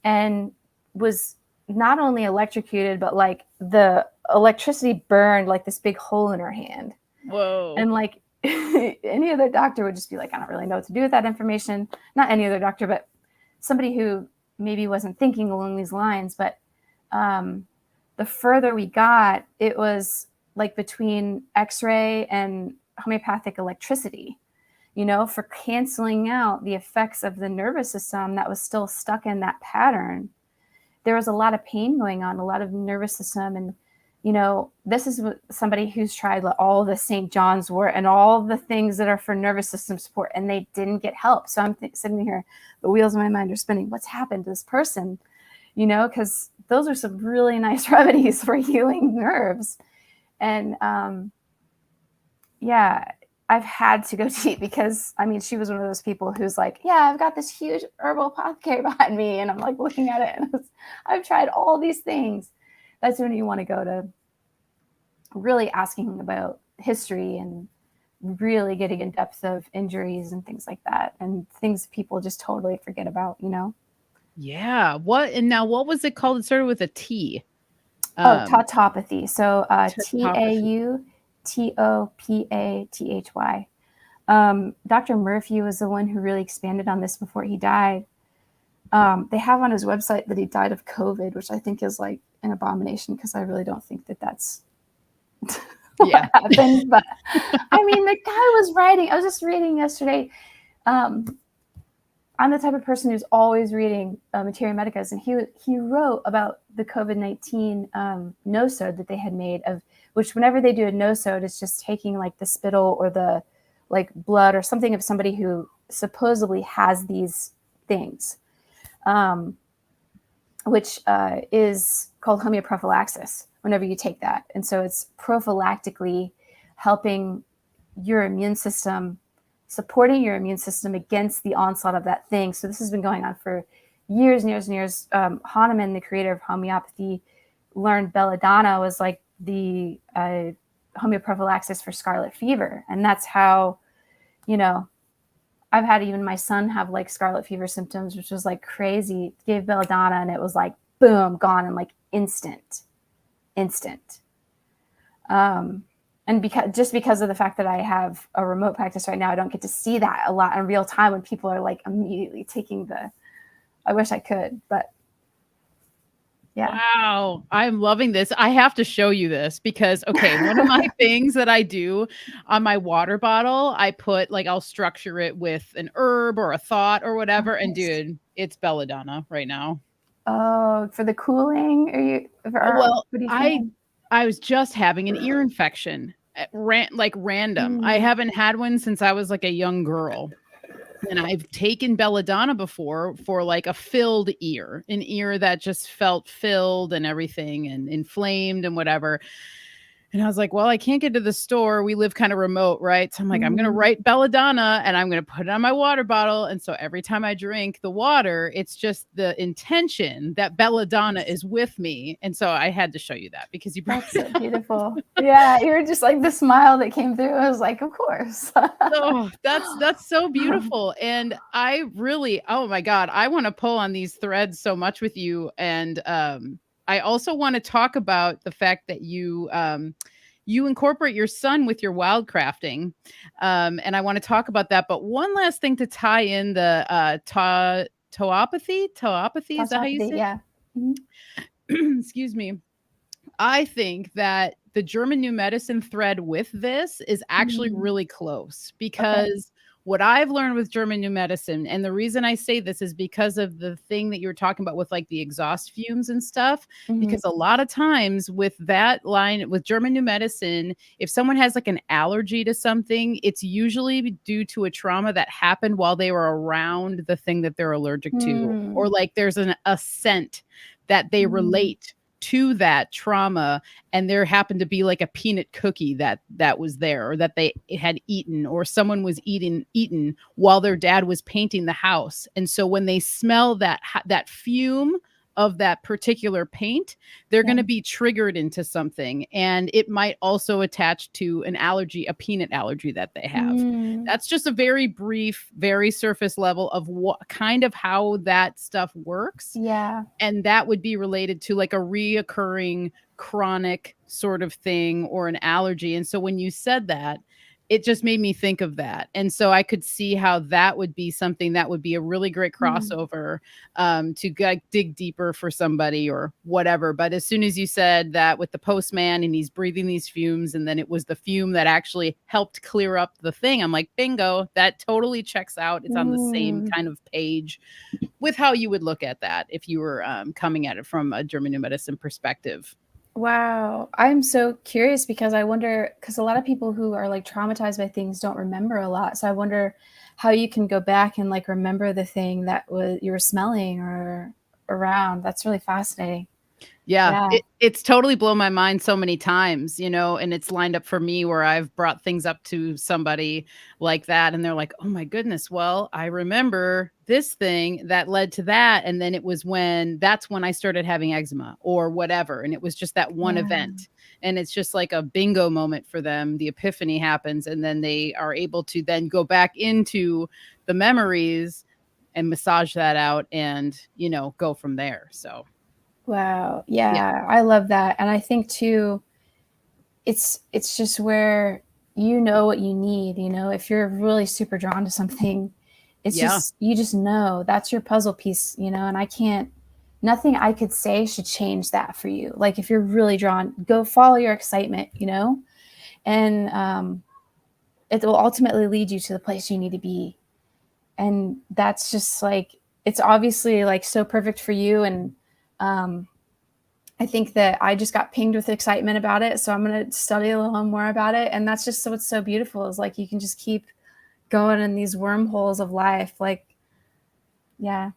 and was not only electrocuted, but like the electricity burned like this big hole in her hand. Whoa. And like any other doctor would just be like, I don't really know what to do with that information. Not any other doctor, but somebody who maybe wasn't thinking along these lines. But the further we got, it was like between x-ray and homeopathic electricity, for canceling out the effects of the nervous system that was still stuck in that pattern. There was a lot of pain going on, a lot of nervous system and this is somebody who's tried all the St. John's wort and all the things that are for nervous system support, and they didn't get help. So I'm sitting here, the wheels of my mind are spinning. What's happened to this person? Because those are some really nice remedies for healing nerves. And I've had to go deep because, she was one of those people who's like, yeah, I've got this huge herbal apothecary behind me. And I'm like looking at it and I've tried all these things. That's when you want to go to really asking about history and really getting in depth of injuries and things like that, and things people just totally forget about, Yeah. What was it called? It started with a T. Tautopathy. So Tautopathy. Tautopathy. Dr. Murphy was the one who really expanded on this before he died. They have on his website that he died of COVID, which I think is like an abomination, because I really don't think that that's what happened. But the guy was writing. I was just reading yesterday. I'm the type of person who's always reading Materia Medicas, and he wrote about the COVID-19 no-sode that they had made, of which whenever they do a no-sode, it's just taking like the spittle or the like blood or something of somebody who supposedly has these things, which is called homeoprophylaxis whenever you take that. And so it's prophylactically helping your immune system, supporting your immune system against the onslaught of that thing. So this has been going on for years and years and years. Hahnemann, the creator of homeopathy, learned Belladonna was like the homeoprophylaxis for scarlet fever. And that's how, I've had even my son have like scarlet fever symptoms, which was like crazy. Gave Belladonna and it was like, boom, gone in like instant. And because of the fact that I have a remote practice right now, I don't get to see that a lot in real time when people are like immediately taking I wish I could, but yeah. Wow. I'm loving this. I have to show you this because, one of my things that I do on my water bottle, I put I'll structure it with an herb or a thought or whatever. And dude, it's Belladonna right now. Oh, for the cooling? Well, I was just having an ear infection, random. I haven't had one since I was like a young girl. And I've taken Belladonna before for like a filled ear, an ear that just felt filled and everything and inflamed and whatever. And I was like, well, I can't get to the store. We live kind of remote, right? So I'm like, I'm going to write Belladonna and I'm going to put it on my water bottle. And so every time I drink the water, it's just the intention that Belladonna is with me. And so I had to show you that because you brought That's so beautiful. Yeah, you were just like the smile that came through. I was like, of course. Oh, that's so beautiful. And I really, oh my God, I want to pull on these threads so much with you. And I also want to talk about the fact that you incorporate your son with your wildcrafting. And I want to talk about that. But one last thing to tie in the Homeopathy, is that how you say it? Yeah. Mm-hmm. Excuse me. I think that the German New Medicine thread with this is actually really close because what I've learned with German New Medicine, and the reason I say this is because of the thing that you were talking about with like the exhaust fumes and stuff, because a lot of times with that line, with German New Medicine, if someone has like an allergy to something, it's usually due to a trauma that happened while they were around the thing that they're allergic to, or like there's a scent that they relate to that trauma, and there happened to be like a peanut cookie that was there, or that they had eaten, or someone was eaten while their dad was painting the house. And so when they smell that fume of that particular paint, they're going to be triggered into something, and it might also attach to an allergy, a peanut allergy that they have. That's just a very brief, very surface level of what kind of how that stuff works. Yeah. And that would be related to like a reoccurring chronic sort of thing or an allergy. And so when you said that, it just made me think of that. And so I could see how that would be something that would be a really great crossover to dig deeper for somebody or whatever. But as soon as you said that with the postman and he's breathing these fumes, and then it was the fume that actually helped clear up the thing, I'm like, bingo, that totally checks out. It's on the same kind of page with how you would look at that if you were coming at it from a German New Medicine perspective. Wow. I'm so curious because I wonder, because a lot of people who are like traumatized by things don't remember a lot. So I wonder how you can go back and like remember the thing that was you were smelling or around. That's really fascinating. Yeah, Yeah. it's totally blown my mind so many times, and it's lined up for me where I've brought things up to somebody like that, and they're like, "Oh my goodness, well, I remember this thing that led to that, and then that's when I started having eczema or whatever, and it was just that one Yeah. event." And it's just like a bingo moment for them. The epiphany happens, and then they are able to then go back into the memories and massage that out and, go from there. So, Wow. yeah. Yeah. I love that. And I think too, it's just where you know what you need, if you're really super drawn to something, it's Yeah. just you just know that's your puzzle piece, and I can't nothing I could say should change that for you. Like if you're really drawn, go follow your excitement, and it will ultimately lead you to the place you need to be. And that's just like it's obviously like so perfect for you. And um I think that I just got pinged with excitement about it. So I'm going to study a little more about it. And that's just what's so beautiful is like you can just keep going in these wormholes of life. Like, yeah,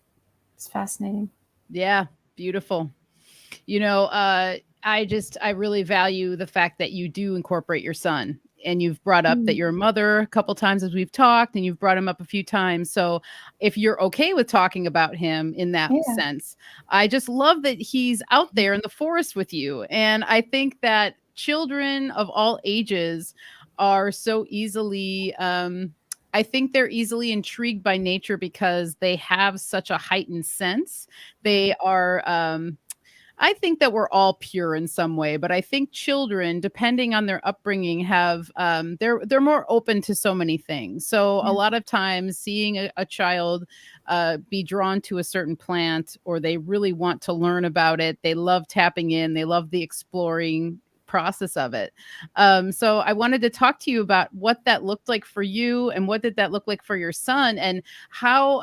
it's fascinating. Yeah, beautiful. I really value the fact that you do incorporate your son. And you've brought up that Mm, you're a mother a couple times as we've talked, and you've brought him up a few times. So if you're okay with talking about him in that yeah. sense, I just love that he's out there in the forest with you. And I think that children of all ages are so easily I think they're easily intrigued by nature because they have such a heightened sense. They are I think that we're all pure in some way, but I think children, depending on their upbringing, have they're more open to so many things. So a Yeah. lot of times, seeing a child be drawn to a certain plant, or they really want to learn about it, they love tapping in, they love the exploring process of it. So I wanted to talk to you about what that looked like for you, and what did that look like for your son, and how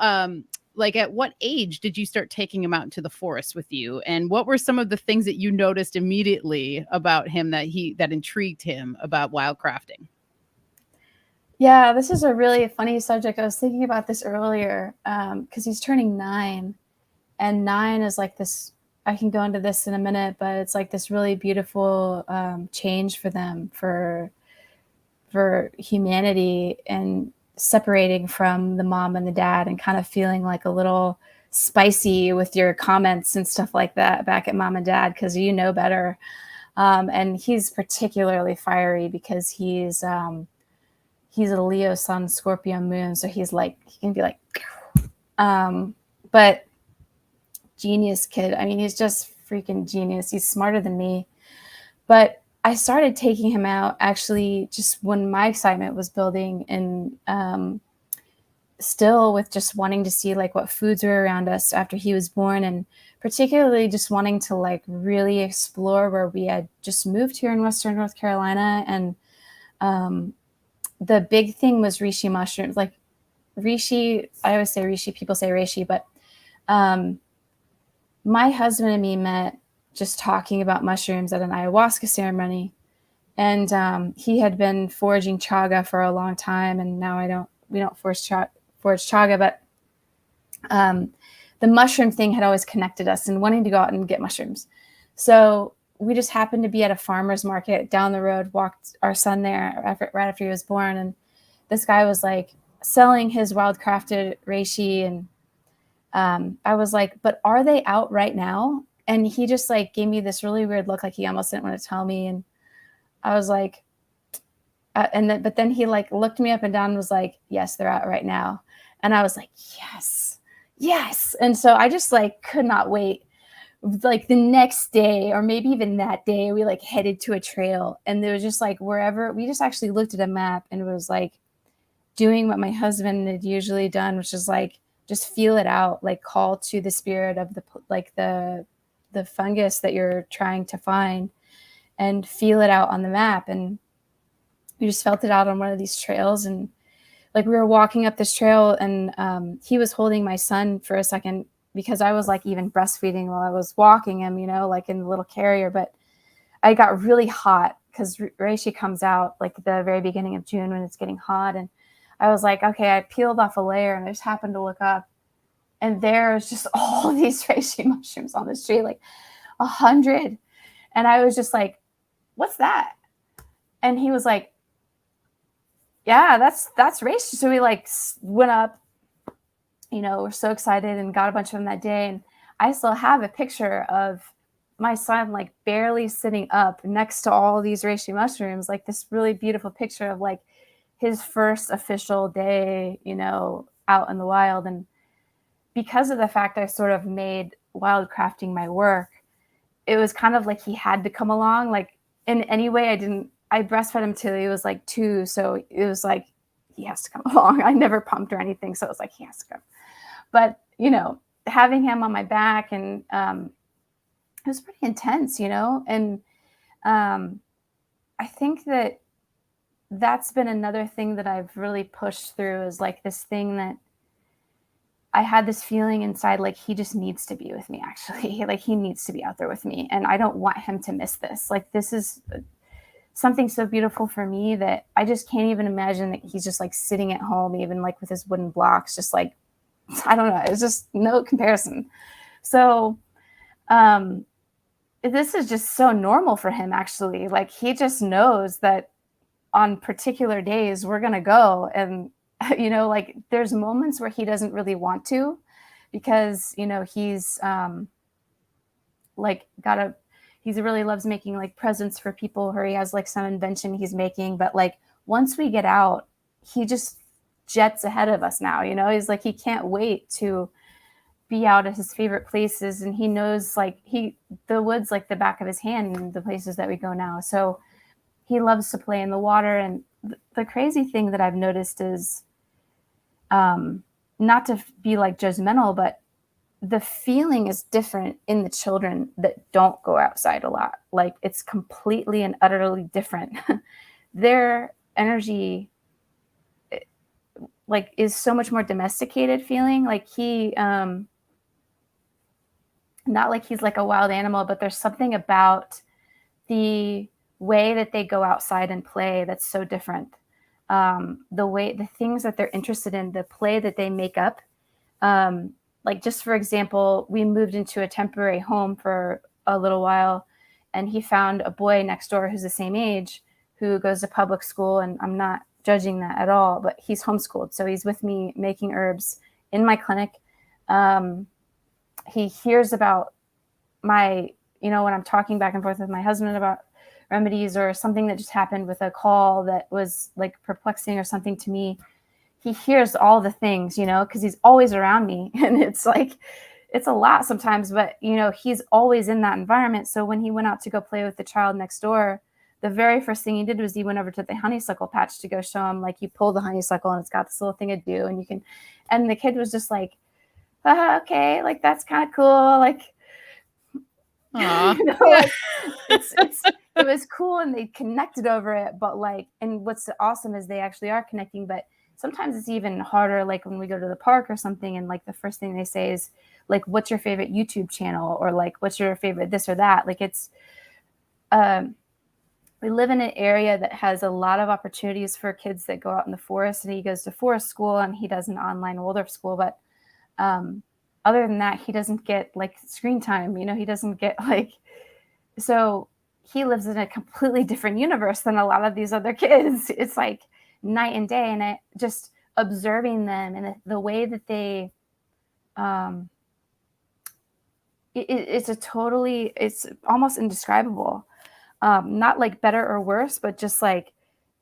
like at what age did you start taking him out into the forest with you, and what were some of the things that you noticed immediately about him that intrigued him about wildcrafting? Yeah, this is a really funny subject. I was thinking about this earlier because he's turning 9. And 9 is like this. I can go into this in a minute, but it's like this really beautiful change for them, for humanity, and separating from the mom and the dad and kind of feeling like a little spicy with your comments and stuff like that back at mom and dad because you know better. And he's particularly fiery because he's a Leo sun, Scorpio moon, so he's like he can be like, um, but genius kid. I mean, he's just freaking genius. He's smarter than me. But I started taking him out actually just when my excitement was building, and still with just wanting to see like what foods were around us after he was born, and particularly just wanting to like really explore where we had just moved here in Western North Carolina. And um, the big thing was reishi mushrooms. Like reishi, I always say reishi, people say reishi, but um, my husband and me met just talking about mushrooms at an ayahuasca ceremony. And he had been foraging chaga for a long time, and now we don't forage chaga, but um, the mushroom thing had always connected us and wanting to go out and get mushrooms. So we just happened to be at a farmer's market down the road, walked our son there right after he was born, and this guy was like selling his wildcrafted reishi. And I was like, but are they out right now? And he just like gave me this really weird look, like he almost didn't want to tell me. And I was like, but then he like looked me up and down and was like, yes, they're out right now. And I was like, yes, yes. And so I just like could not wait. Like the next day, or maybe even that day, we like headed to a trail, and there was just like wherever we just actually looked at a map, and it was like doing what my husband had usually done, which is like just feel it out, like call to the spirit of the fungus that you're trying to find, and feel it out on the map. And we just felt it out on one of these trails. And like we were walking up this trail, and he was holding my son for a second because I was like even breastfeeding while I was walking him, like in the little carrier. But I got really hot because reishi comes out like at the very beginning of June when it's getting hot. And I was like, okay, I peeled off a layer and I just happened to look up. And there's just all these reishi mushrooms on this tree, like 100. And I was just like, what's that? And he was like, yeah, that's reishi. So we like went up, we're so excited and got a bunch of them that day. And I still have a picture of my son like barely sitting up next to all these reishi mushrooms, like this really beautiful picture of like his first official day, out in the wild. And because of the fact I sort of made wildcrafting my work, it was kind of like he had to come along. Like in any way, I breastfed him till he was like 2. So it was like, he has to come along. I never pumped or anything. So it was like, he has to come. But, having him on my back and it was pretty intense, and I think that that's been another thing that I've really pushed through is like this thing that I had this feeling inside, like he just needs to be with me, actually. Like he needs to be out there with me. And I don't want him to miss this. Like this is something so beautiful for me that I just can't even imagine that he's just like sitting at home, even like with his wooden blocks, just like, I don't know. It's just no comparison. So this is just so normal for him, actually. Like he just knows that on particular days we're going to go. And like there's moments where he doesn't really want to because, he's like he really loves making like presents for people, or he has like some invention he's making. But like once we get out, he just jets ahead of us now. He's like, he can't wait to be out at his favorite places. And he knows like the woods like the back of his hand in the places that we go now. So he loves to play in the water. And the crazy thing that I've noticed is, not to be like judgmental, but the feeling is different in the children that don't go outside a lot. Like it's completely and utterly different. Their energy like is so much more domesticated feeling. Like he, not like he's like a wild animal, but there's something about the way that they go outside and play that's so different. The things that they're interested in, the play that they make up. Like just for example, we moved into a temporary home for a little while, and he found a boy next door who's the same age who goes to public school. And I'm not judging that at all, but he's homeschooled. So he's with me making herbs in my clinic. He hears about my, when I'm talking back and forth with my husband about remedies or something that just happened with a call that was like perplexing or something to me. He hears all the things, because he's always around me. And it's like, it's a lot sometimes, but he's always in that environment. So when he went out to go play with the child next door, the very first thing he did was he went over to the honeysuckle patch to go show him, like you pull the honeysuckle and it's got this little thing to do. And the kid was just like, okay, like that's kind of cool. Like, like, it was cool and they connected over it. But like, and what's awesome is they actually are connecting, but sometimes it's even harder. Like when we go to the park or something, and like the first thing they say is like, what's your favorite YouTube channel? Or like, what's your favorite this or that? Like it's, we live in an area that has a lot of opportunities for kids that go out in the forest, and he goes to forest school and he does an online Waldorf school. But other than that, he doesn't get like screen time, he doesn't get like, so he lives in a completely different universe than a lot of these other kids. It's like night and day. And just observing them and the way that they, it's almost indescribable. Not like better or worse, but just like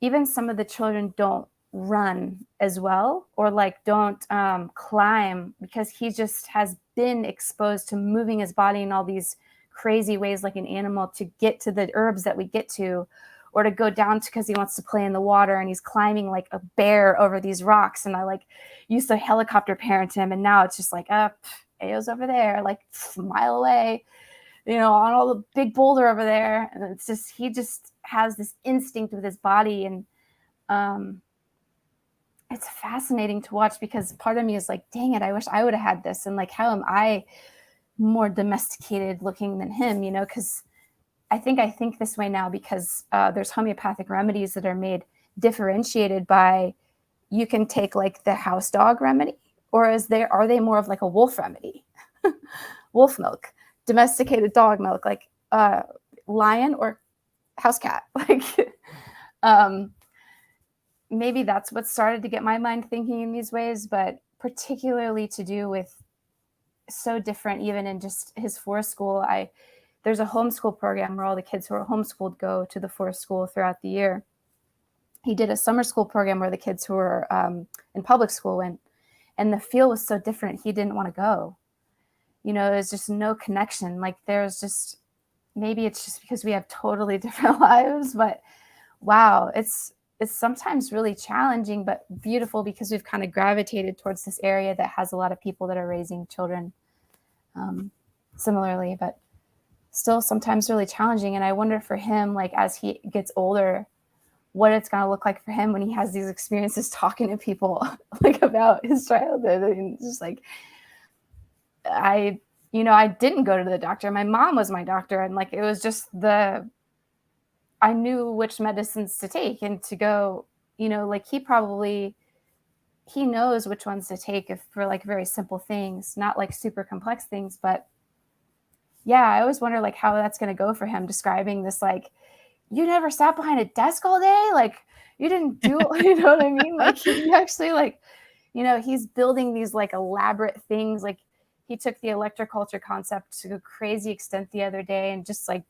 even some of the children don't run as well, or like don't climb, because he just has been exposed to moving his body in all these crazy ways like an animal to get to the herbs that we get to, or to go down to, because he wants to play in the water and he's climbing like a bear over these rocks. And I like used to helicopter parent him, and now it's just like Ayo's over there like a mile away, on all the big boulder over there. And it's just, he just has this instinct with his body. And it's fascinating to watch, because part of me is like, dang it, I wish I would have had this. And like, how am I more domesticated looking than him? Because I think this way now because there's homeopathic remedies that are made differentiated by, you can take like the house dog remedy, or are they more of like a wolf remedy? Wolf milk, domesticated dog milk, like lion or house cat. Like maybe that's what started to get my mind thinking in these ways, but particularly to do with so different, even in just his forest school. There's a homeschool program where all the kids who are homeschooled go to the forest school throughout the year. He did a summer school program where the kids who were in public school went, and the feel was so different. He didn't want to go. There's just no connection. Like maybe it's just because we have totally different lives, but wow, it's sometimes really challenging, but beautiful because we've kind of gravitated towards this area that has a lot of people that are raising children similarly, but still sometimes really challenging. And I wonder for him, like as he gets older, what it's going to look like for him when he has these experiences talking to people like about his childhood. And just like, I didn't go to the doctor. My mom was my doctor. And like, it was just I knew which medicines to take and to go, like he knows which ones to take for like very simple things, not like super complex things. But yeah, I always wonder like how that's going to go for him, describing this, like, you never sat behind a desk all day. Like you didn't do, you know what I mean? Like he actually like, he's building these like elaborate things. Like he took the electroculture concept to a crazy extent the other day and just like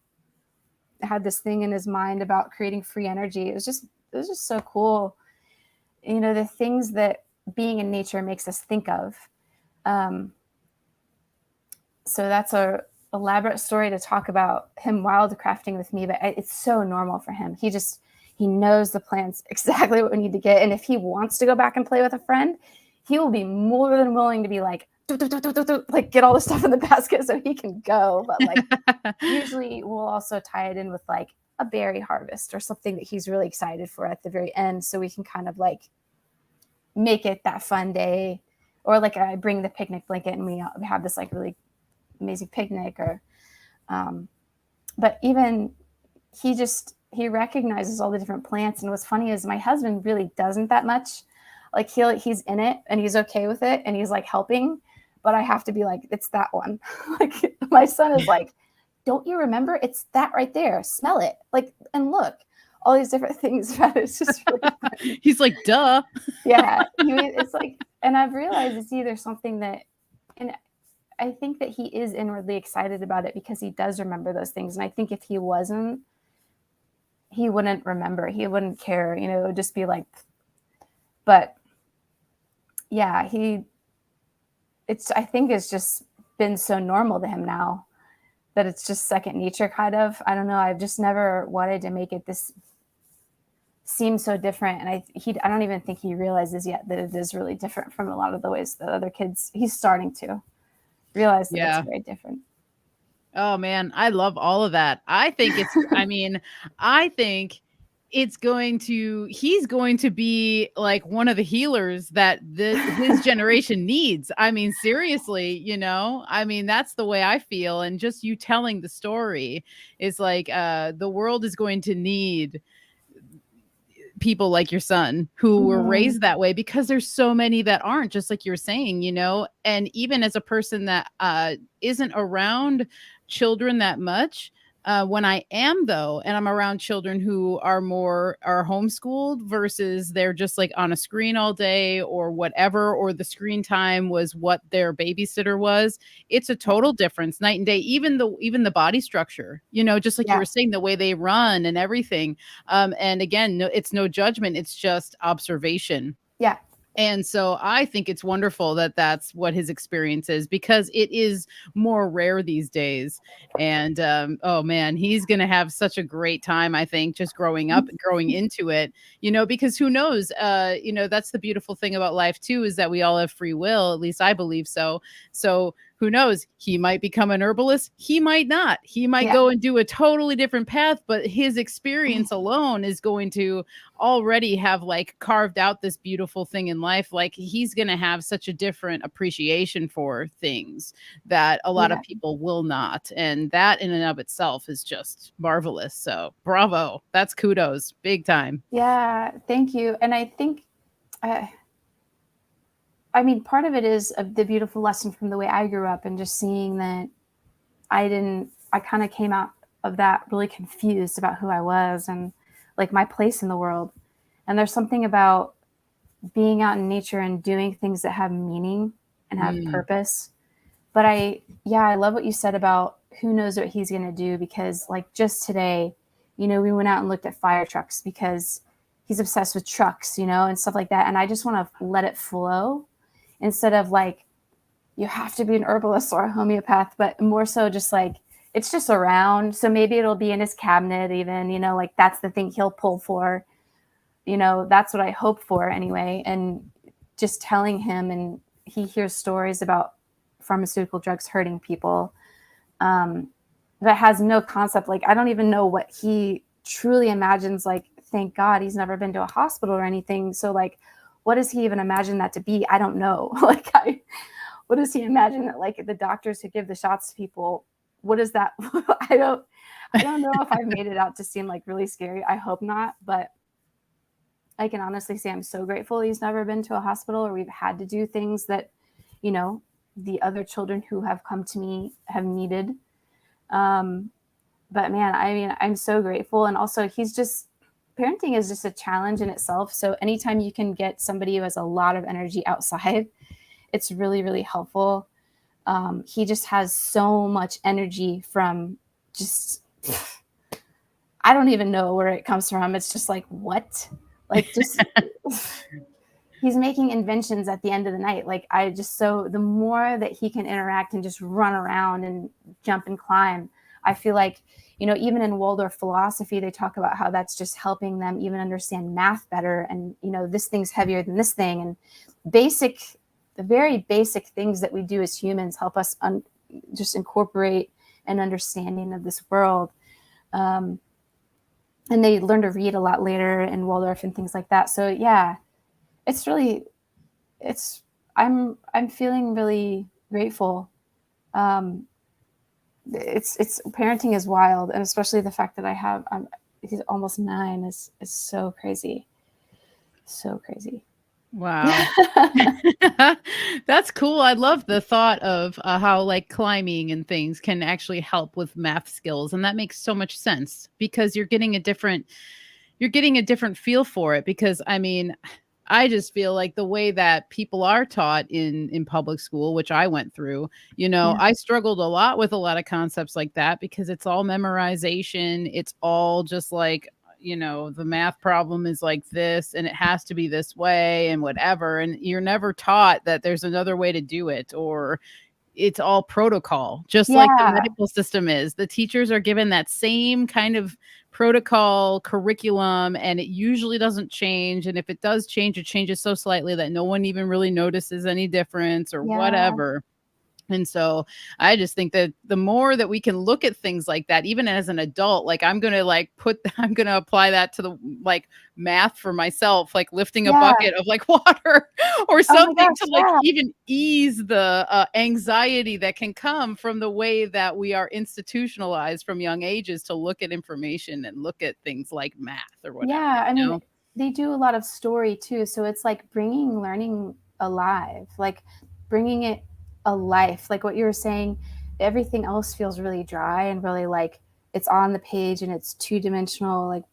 had this thing in his mind about creating free energy. It was just so cool. The things that being in nature makes us think of. So that's a elaborate story to talk about him wildcrafting with me, but it's so normal for him. He knows the plants exactly what we need to get. And if he wants to go back and play with a friend, he will be more than willing to be like, like get all the stuff in the basket so he can go. But like usually we'll also tie it in with like a berry harvest or something that he's really excited for at the very end. So we can kind of like make it that fun day. Or like I bring the picnic blanket and we have this like really amazing picnic. Or but even he recognizes all the different plants. And what's funny is my husband really doesn't that much. Like he's in it and he's okay with it and he's like helping, but I have to be like, it's that one. Like my son is like, don't you remember? It's that right there. Smell it. Like, and look, all these different things about it. It's just really funny. He's like, duh. Yeah. It's like, and I've realized it's either something that, and I think that he is inwardly excited about it because he does remember those things. And I think if he wasn't, he wouldn't remember. He wouldn't care. It would just be like, but yeah, I think it's just been so normal to him now that it's just second nature kind of. I don't know. I've just never wanted to make it this seem so different. And I don't even think he realizes yet that it is really different from a lot of the ways that other kids, he's starting to realize that it's very different. Oh man, I love all of that. I think he's going to be like one of the healers that his generation needs. I mean, seriously, that's the way I feel. And just you telling the story is like, the world is going to need people like your son who were raised that way, because there's so many that aren't, just like you were saying, and even as a person that isn't around children that much, when I am though, and I'm around children who are homeschooled versus they're just like on a screen all day or whatever, or the screen time was what their babysitter was, it's a total difference, night and day. Even the body structure, just like you were saying, the way they run and everything. And again, it's no judgment, it's just observation. Yeah. And so I think it's wonderful that that's what his experience is, because it is more rare these days. And oh man, he's going to have such a great time, I think, just growing up and growing into it, because who knows, that's the beautiful thing about life too, is that we all have free will. At least I believe so. So who knows? He might become an herbalist. He might not. He might Yeah. go and do a totally different path, but his experience alone is going to already have like carved out this beautiful thing in life. Like he's going to have such a different appreciation for things that a lot of people will not. And that in and of itself is just marvelous. So bravo. That's kudos. Big time. Yeah. Thank you. And I think, I mean, part of it is the beautiful lesson from the way I grew up and just seeing that I kind of came out of that really confused about who I was and like my place in the world. And there's something about being out in nature and doing things that have meaning and have purpose. But I love what you said about who knows what he's going to do, because like just today, we went out and looked at fire trucks because he's obsessed with trucks, and stuff like that. And I just want to let it flow instead of like, you have to be an herbalist or a homeopath, but more so just like, it's just around. So maybe it'll be in his cabinet even, like that's the thing he'll pull for, that's what I hope for anyway. And just telling him, and he hears stories about pharmaceutical drugs hurting people, that has no concept. Like, I don't even know what he truly imagines. Like, thank God he's never been to a hospital or anything. So like, what does he even imagine that to be? I don't know. What does he imagine that like the doctors who give the shots to people, what is that? I don't know if I've made it out to seem like really scary. I hope not, but I can honestly say I'm so grateful he's never been to a hospital or we've had to do things that, the other children who have come to me have needed. But man, I mean, I'm so grateful. And also parenting is just a challenge in itself. So anytime you can get somebody who has a lot of energy outside, it's really, really helpful. He just has so much energy from just, I don't even know where it comes from. It's just like, what? Like just, he's making inventions at the end of the night. Like the more that he can interact and just run around and jump and climb, I feel like, even in Waldorf philosophy, they talk about how that's just helping them even understand math better. And, this thing's heavier than this thing. And the very basic things that we do as humans help us just incorporate an understanding of this world. And they learn to read a lot later in Waldorf and things like that. So yeah, I'm feeling really grateful. It's parenting is wild. And especially the fact that he's almost 9 is so crazy. So crazy. Wow. That's cool. I love the thought of how like climbing and things can actually help with math skills. And that makes so much sense because you're getting a different feel for it. Because I mean, I just feel like the way that people are taught in public school, which I went through, I struggled a lot with a lot of concepts like that because it's all memorization. It's all just like, the math problem is like this and it has to be this way and whatever. And you're never taught that there's another way to do it, or it's all protocol, just like the medical system is. The teachers are given that same kind of protocol curriculum, and it usually doesn't change. And if it does change, it changes so slightly that no one even really notices any difference or whatever. And so I just think that the more that we can look at things like that, even as an adult, like I'm going to apply that to the like math for myself, like lifting a bucket of like water or something to like even ease the anxiety that can come from the way that we are institutionalized from young ages to look at information and look at things like math or whatever. Yeah. I mean, they do a lot of story too. So it's like bringing learning alive, like bringing it a life. Like what you were saying, everything else feels really dry and really like it's on the page and it's 2-dimensional, like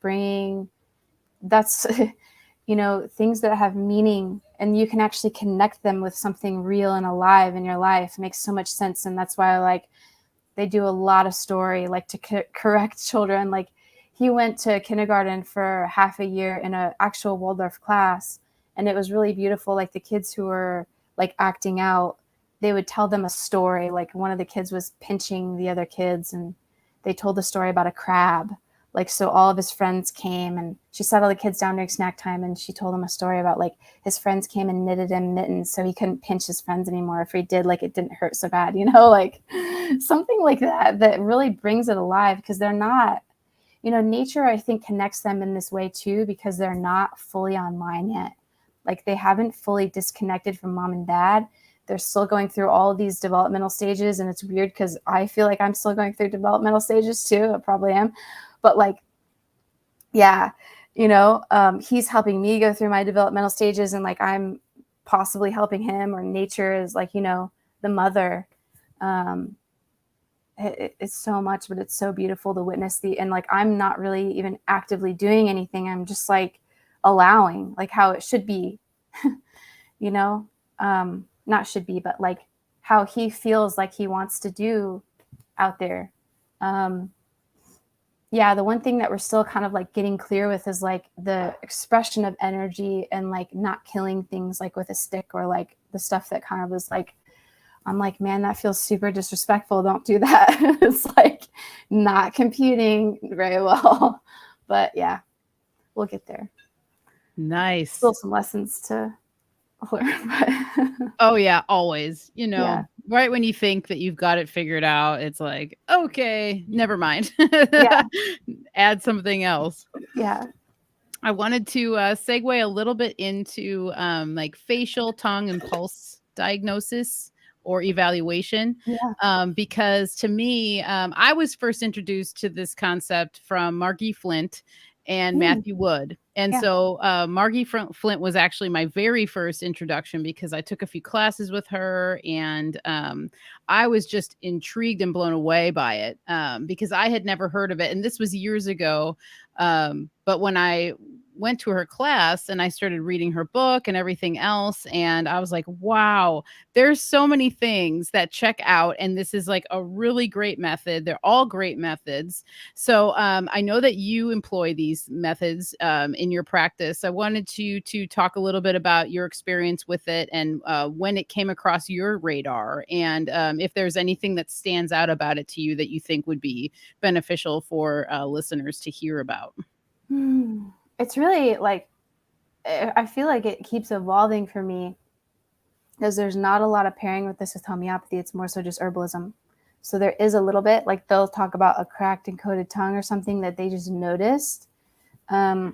that's things that have meaning and you can actually connect them with something real and alive in your life. It makes so much sense. And that's why they do a lot of story, like to correct children. Like he went to kindergarten for half a year in an actual Waldorf class, and it was really beautiful. Like the kids who were like acting out, they would tell them a story. Like one of the kids was pinching the other kids and they told the story about a crab. Like, so all of his friends came, and she sat all the kids down during snack time, and she told them a story about like his friends came and knitted him mittens so he couldn't pinch his friends anymore. If he did, like, it didn't hurt so bad, like something like that really brings it alive, because they're not, nature, I think, connects them in this way too, because they're not fully online yet. Like, they haven't fully disconnected from mom and dad. They're still going through all of these developmental stages. And it's weird because I feel like I'm still going through developmental stages too. I probably am. But like, yeah, he's helping me go through my developmental stages, and like I'm possibly helping him, or nature is like, the mother. It's so much, but it's so beautiful to witness and like, I'm not really even actively doing anything. I'm just like allowing, like how it should be, not should be, but like how he feels like he wants to do out there. Yeah, the one thing that we're still kind of like getting clear with is like the expression of energy, and like not killing things like with a stick, or like the stuff that kind of is like, I'm like, man, that feels super disrespectful. Don't do that. It's like not computing very well. But yeah, we'll get there. Nice. Still some lessons to learn. But oh yeah, always. Yeah. Right when you think that you've got it figured out, it's like, okay, never mind. Yeah. Add something else. Yeah. I wanted to segue a little bit into like facial, tongue, and pulse diagnosis or evaluation. Yeah. Because to me, I was first introduced to this concept from Margie Flint and Matthew Wood. And Yeah. so Margie Flint was actually my very first introduction, because I took a few classes with her, and I was just intrigued and blown away by it, because I had never heard of it. And this was years ago. But when I went to her class and I started reading her book and everything else, and I was like, wow, there's so many things that check out. And this is like a really great method. They're all great methods. So I know that you employ these methods in your practice. I wanted to talk a little bit about your experience with it, and when it came across your radar, and if there's anything that stands out about it to you that you think would be beneficial for listeners to hear about. It's really like, I feel like it keeps evolving for me, because there's not a lot of pairing with this with homeopathy. It's more so just herbalism. So there is a little bit, like they'll talk about a cracked and coated tongue or something that they just noticed. I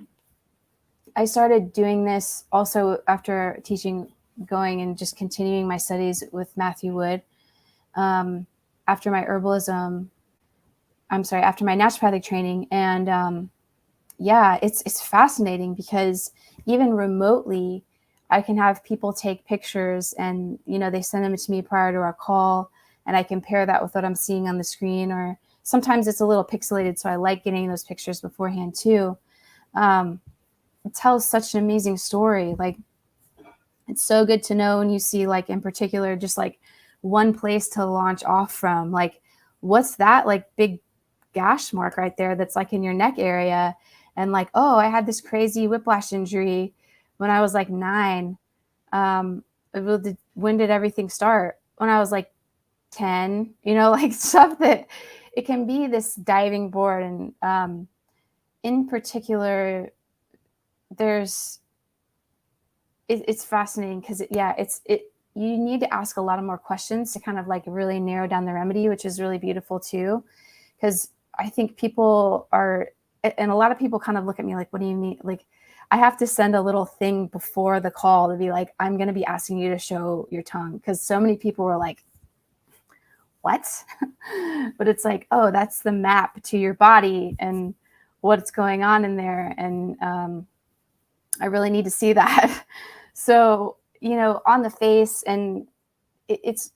started doing this also after going and just continuing my studies with Matthew Wood. After my after my naturopathic training. And yeah, it's fascinating, because even remotely, I can have people take pictures, and they send them to me prior to our call, and I compare that with what I'm seeing on the screen. Or sometimes it's a little pixelated, so I like getting those pictures beforehand too. It tells such an amazing story. Like, it's so good to know when you see, like, in particular, just like one place to launch off from. Like, what's that like big gash mark right there that's like in your neck area? And like, oh, I had this crazy whiplash injury when I was like 9. When did everything start? When I was like 10, like stuff that it can be this diving board. And in particular, it's fascinating, because you need to ask a lot of more questions to kind of like really narrow down the remedy, which is really beautiful too. Because I think people are, and a lot of people kind of look at me like, what do you mean? Like, I have to send a little thing before the call to be like, I'm going to be asking you to show your tongue. Because so many people were like, what? But it's like, oh, that's the map to your body and what's going on in there. And I really need to see that. So, on the face, and it's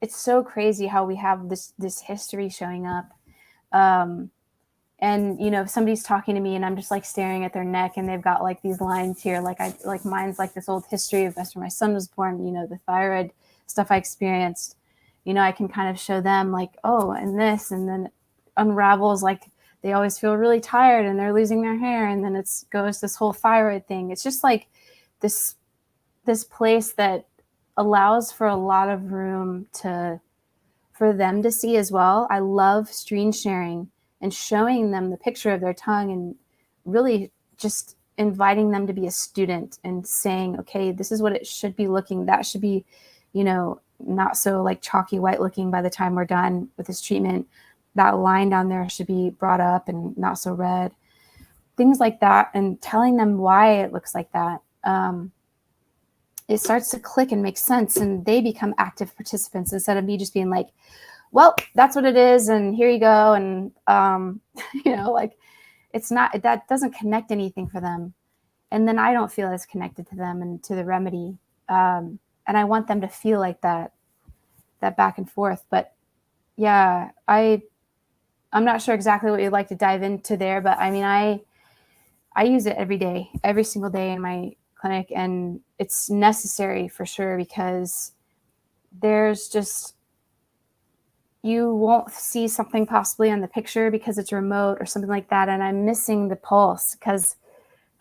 so crazy how we have this history showing up. And if somebody's talking to me and I'm just like staring at their neck, and they've got like these lines here, like mine's like this old history of after my son was born, the thyroid stuff I experienced, I can kind of show them like, oh, and this, and then unravels, like they always feel really tired and they're losing their hair. And then goes this whole thyroid thing. It's just like this place that allows for a lot of room for them to see as well. I love screen sharing, and showing them the picture of their tongue and really just inviting them to be a student and saying, okay, this is what it should be looking. That should be, not so like chalky white looking by the time we're done with this treatment. That line down there should be brought up and not so red. Things like that, and telling them why it looks like that. It starts to click and make sense, and they become active participants instead of me just being like, well, that's what it is, and here you go. And, like it's not, that doesn't connect anything for them. And then I don't feel as connected to them and to the remedy. And I want them to feel like that back and forth. But yeah, I'm not sure exactly what you'd like to dive into there, but I mean, I use it every day, every single day in my clinic, and it's necessary for sure, because there's just, you won't see something possibly on the picture because it's remote or something like that. And I'm missing the pulse because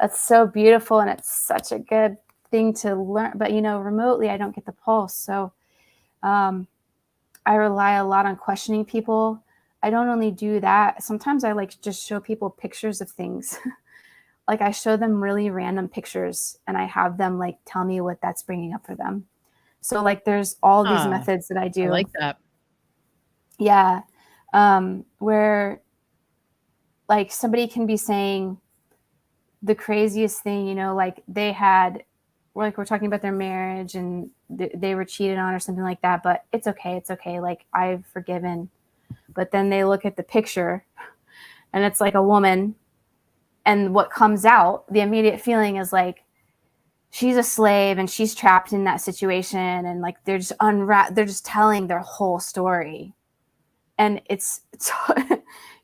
that's so beautiful and it's such a good thing to learn. But, remotely, I don't get the pulse. So I rely a lot on questioning people. I don't only do that. Sometimes I like just show people pictures of things. Like I show them really random pictures and I have them like tell me what that's bringing up for them. So like there's all these methods that I do. I like that. Yeah. Where like somebody can be saying the craziest thing, like they had, like we're talking about their marriage and they were cheated on or something like that, but it's okay. It's okay. Like I've forgiven. But then they look at the picture and it's like a woman, and what comes out, the immediate feeling is like, she's a slave and she's trapped in that situation. And like, they're just telling their whole story. And it's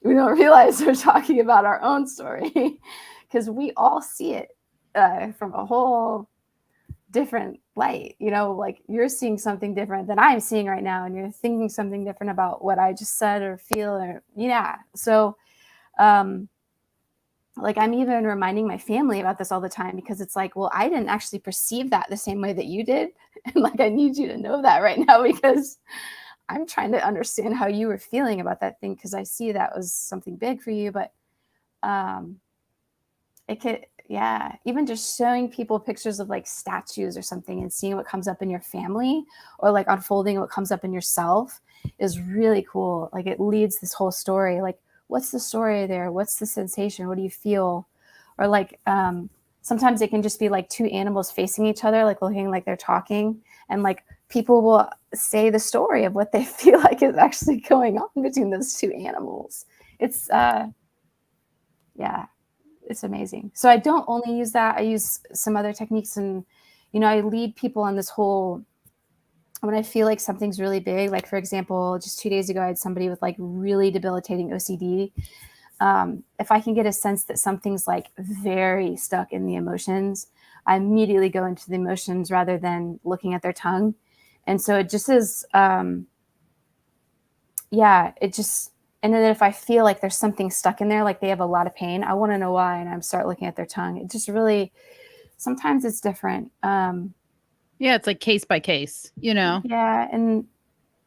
we don't realize we're talking about our own story because we all see it from a whole different light. Like you're seeing something different than I'm seeing right now, and you're thinking something different about what I just said or feel, or so like I'm even reminding my family about this all the time, because it's like, well, I didn't actually perceive that the same way that you did, and like I need you to know that right now, because I'm trying to understand how you were feeling about that thing, because I see that was something big for you. But it could, even just showing people pictures of like statues or something and seeing what comes up in your family, or like unfolding what comes up in yourself, is really cool. Like it leads this whole story. Like, what's the story there? What's the sensation? What do you feel? Or like sometimes it can just be like two animals facing each other, like looking like they're talking, and like people will say the story of what they feel like is actually going on between those two animals. It's it's amazing. So I don't only use that. I use some other techniques, and I lead people on this whole, when I feel like something's really big, like for example, just 2 days ago, I had somebody with like really debilitating OCD. If I can get a sense that something's like very stuck in the emotions, I immediately go into the emotions rather than looking at their tongue. And so it just is, and then if I feel like there's something stuck in there, like they have a lot of pain, I want to know why. And I'm start looking at their tongue. It just really, sometimes it's different. Yeah. It's like case by case, Yeah. And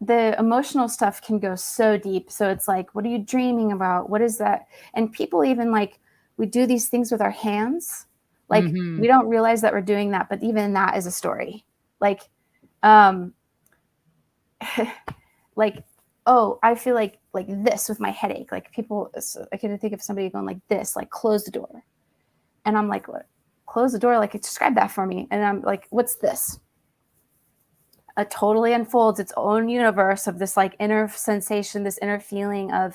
the emotional stuff can go so deep. So it's like, what are you dreaming about? What is that? And people even like, we do these things with our hands. Like we don't realize that we're doing that, but even that is a story. Like, like, oh, I feel like this with my headache. Like people, I can think of somebody going like this, like close the door. And I'm like, what? Close the door? Like describe that for me. And I'm like, what's this? It totally unfolds its own universe of this like inner sensation, this inner feeling of,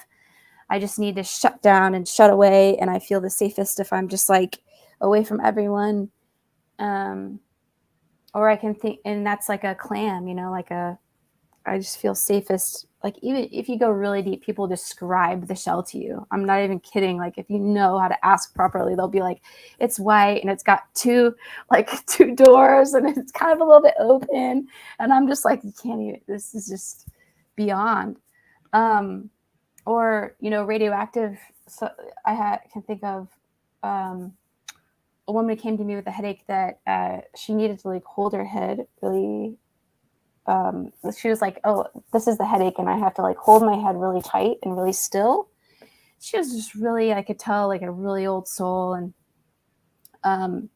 I just need to shut down and shut away. And I feel the safest if I'm just like away from everyone. Or I can think, and that's like a clam, I just feel safest. Like even if you go really deep, people describe the shell to you. I'm not even kidding. Like if you know how to ask properly, they'll be like, it's white and it's got two doors and it's kind of a little bit open. And I'm just like, you can't even, this is just beyond. Or, radioactive. So I can think of a woman who came to me with a headache that she needed to like hold her head really. She was like, oh, this is the headache. And I have to like hold my head really tight and really still. she was just really, I could tell, like a really old soul. And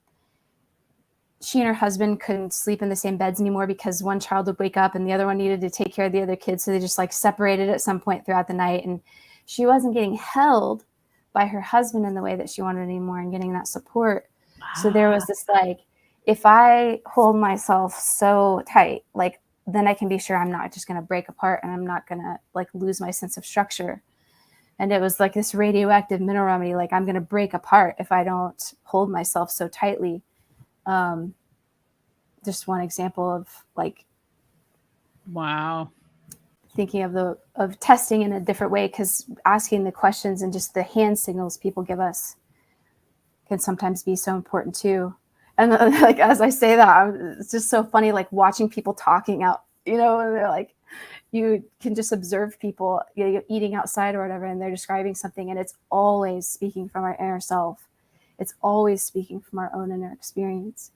she and her husband couldn't sleep in the same beds anymore because one child would wake up and the other one needed to take care of the other kids. So they just like separated at some point throughout the night. And she wasn't getting held by her husband in the way that she wanted anymore and getting that support. Wow. So there was this like, if I hold myself so tight, like then I can be sure I'm not just going to break apart and I'm not going to like lose my sense of structure. And it was like this radioactive mineral remedy, like I'm going to break apart if I don't hold myself so tightly. Just one example of like, wow, thinking of testing in a different way, because asking the questions and just the hand signals people give us can sometimes be so important too. And like, as I say that, it's just so funny, like watching people talking out, and they're like, you can just observe people eating outside or whatever, and they're describing something, and it's always speaking from our inner self. It's always speaking from our own inner experience.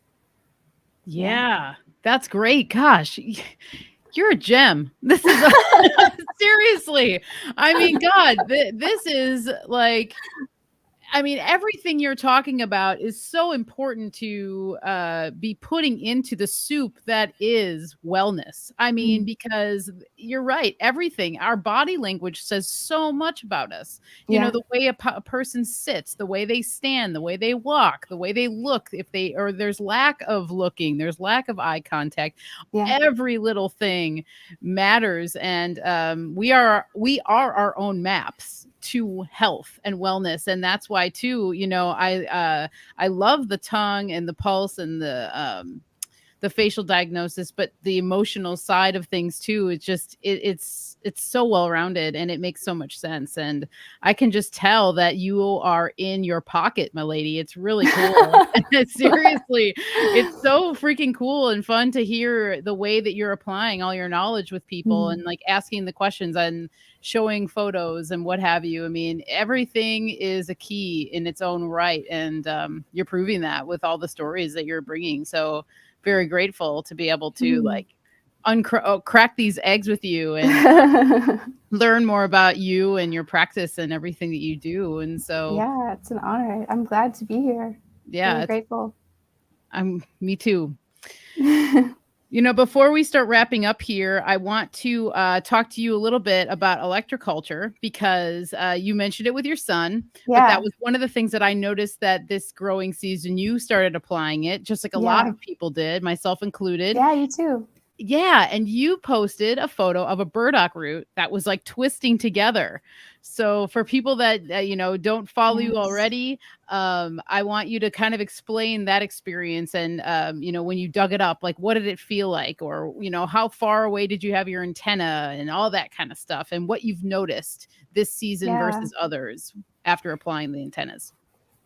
Yeah, that's great. Gosh, you're a gem. This is seriously. I mean, God, this is like, I mean, everything you're talking about is so important to be putting into the soup that is wellness. I mean, because you're right. Everything, our body language says so much about us. The way a person sits, the way they stand, the way they walk, the way they look, or there's lack of looking, there's lack of eye contact. Yeah. Every little thing matters. And we are our own maps to health and wellness. And that's why too, I love the tongue and the pulse and the facial diagnosis, but the emotional side of things too. It's just, it's so well-rounded and it makes so much sense. And I can just tell that you are in your pocket, my lady. It's really cool. Seriously, it's so freaking cool and fun to hear the way that you're applying all your knowledge with people and like asking the questions and showing photos and what have you. I mean, everything is a key in its own right. And you're proving that with all the stories that you're bringing. So very grateful to be able to like crack these eggs with you and learn more about you and your practice and everything that you do. And so yeah, it's an honor. I'm glad to be here. Yeah, really grateful. Me too. Before we start wrapping up here, I want to talk to you a little bit about electroculture because you mentioned it with your son. Yeah. But that was one of the things that I noticed that this growing season, you started applying it, just like a lot of people did, myself included. Yeah, you too. Yeah. And you posted a photo of a burdock root that was like twisting together. So for people that, don't follow you already, I want you to kind of explain that experience. And, when you dug it up, like, what did it feel like? Or, how far away did you have your antenna and all that kind of stuff? And what you've noticed this season versus others after applying the antennas.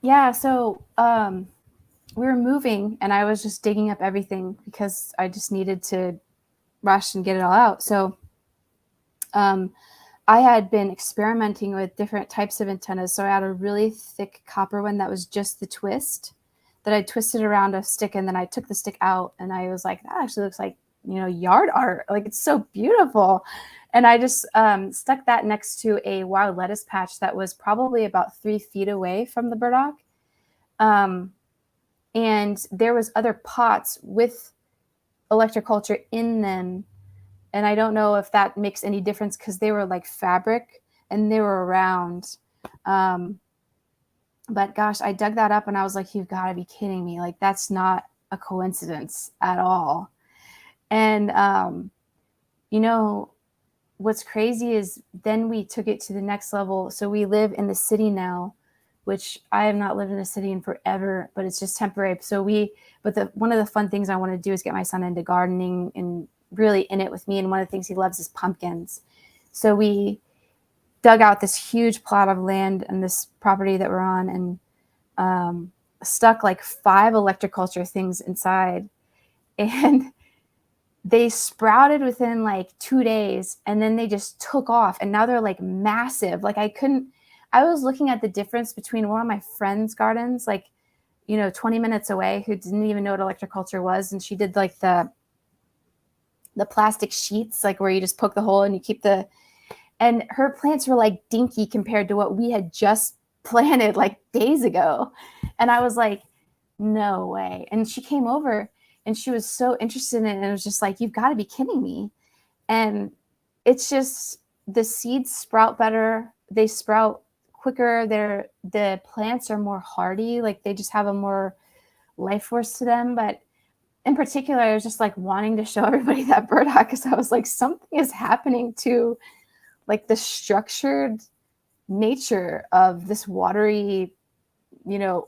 Yeah. So, we were moving and I was just digging up everything because I just needed to rush and get it all out. So I had been experimenting with different types of antennas. So I had a really thick copper one that was just the twist that I twisted around a stick, and then I took the stick out and I was like, that actually looks like, yard art. Like, it's so beautiful. And I just stuck that next to a wild lettuce patch that was probably about 3 feet away from the burdock. And there was other pots with electroculture in them. And I don't know if that makes any difference because they were like fabric and they were round. But gosh, I dug that up and I was like, you've got to be kidding me. Like, that's not a coincidence at all. And, what's crazy is then we took it to the next level. So we live in the city now, which I have not lived in a city in forever, but it's just temporary. So one of the fun things I want to do is get my son into gardening and really in it with me. And one of the things he loves is pumpkins. So we dug out this huge plot of land and this property that we're on and stuck like 5 electroculture things inside. And they sprouted within like 2 days and then they just took off. And now they're like massive. Like I was looking at the difference between one of my friend's gardens, like, 20 minutes away, who didn't even know what electroculture was. And she did like the plastic sheets, like where you just poke the hole and you keep And her plants were like dinky compared to what we had just planted like days ago. And I was like, no way. And she came over and she was so interested in it. And it was just like, you've got to be kidding me. And it's just the seeds sprout better. They sprout quicker. The plants are more hardy. Like they just have a more life force to them. But in particular, I was just like wanting to show everybody that burdock because I was like, something is happening to like the structured nature of this watery,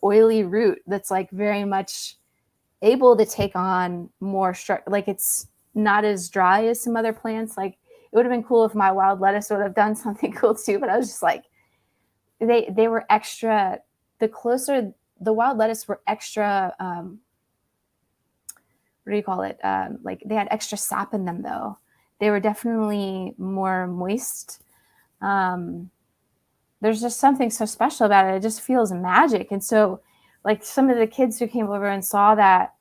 oily root that's like very much able to take on more like it's not as dry as some other plants. Like it would have been cool if my wild lettuce would have done something cool too, but I was just like, they were extra, the wild lettuce were extra, what do you call it? Like they had extra sap in them though. They were definitely more moist. There's just something so special about it. It just feels magic. And so like some of the kids who came over and saw that,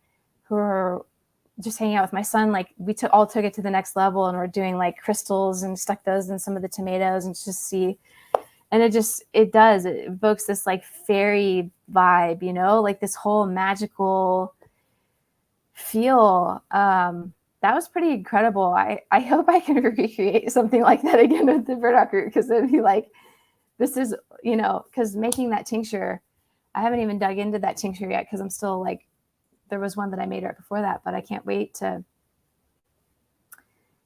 who were just hanging out with my son, like we all took it to the next level and we're doing like crystals and stuck those in some of the tomatoes and just see. And it evokes this like fairy vibe, like this whole magical feel. That was pretty incredible. I hope I can recreate something like that again with the burdock root, because it'd be like, this is, because making that tincture, I haven't even dug into that tincture yet because I'm still like, there was one that I made right before that, but I can't wait to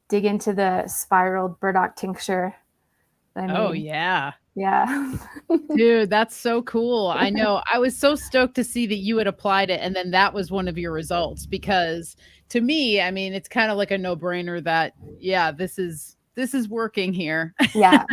dig into the spiraled burdock tincture that I made. Oh, yeah. Yeah. Dude, that's so cool. I know. I was so stoked to see that you had applied it and then that was one of your results, because to me, I mean, it's kind of like a no-brainer that, yeah, this is working here. Yeah.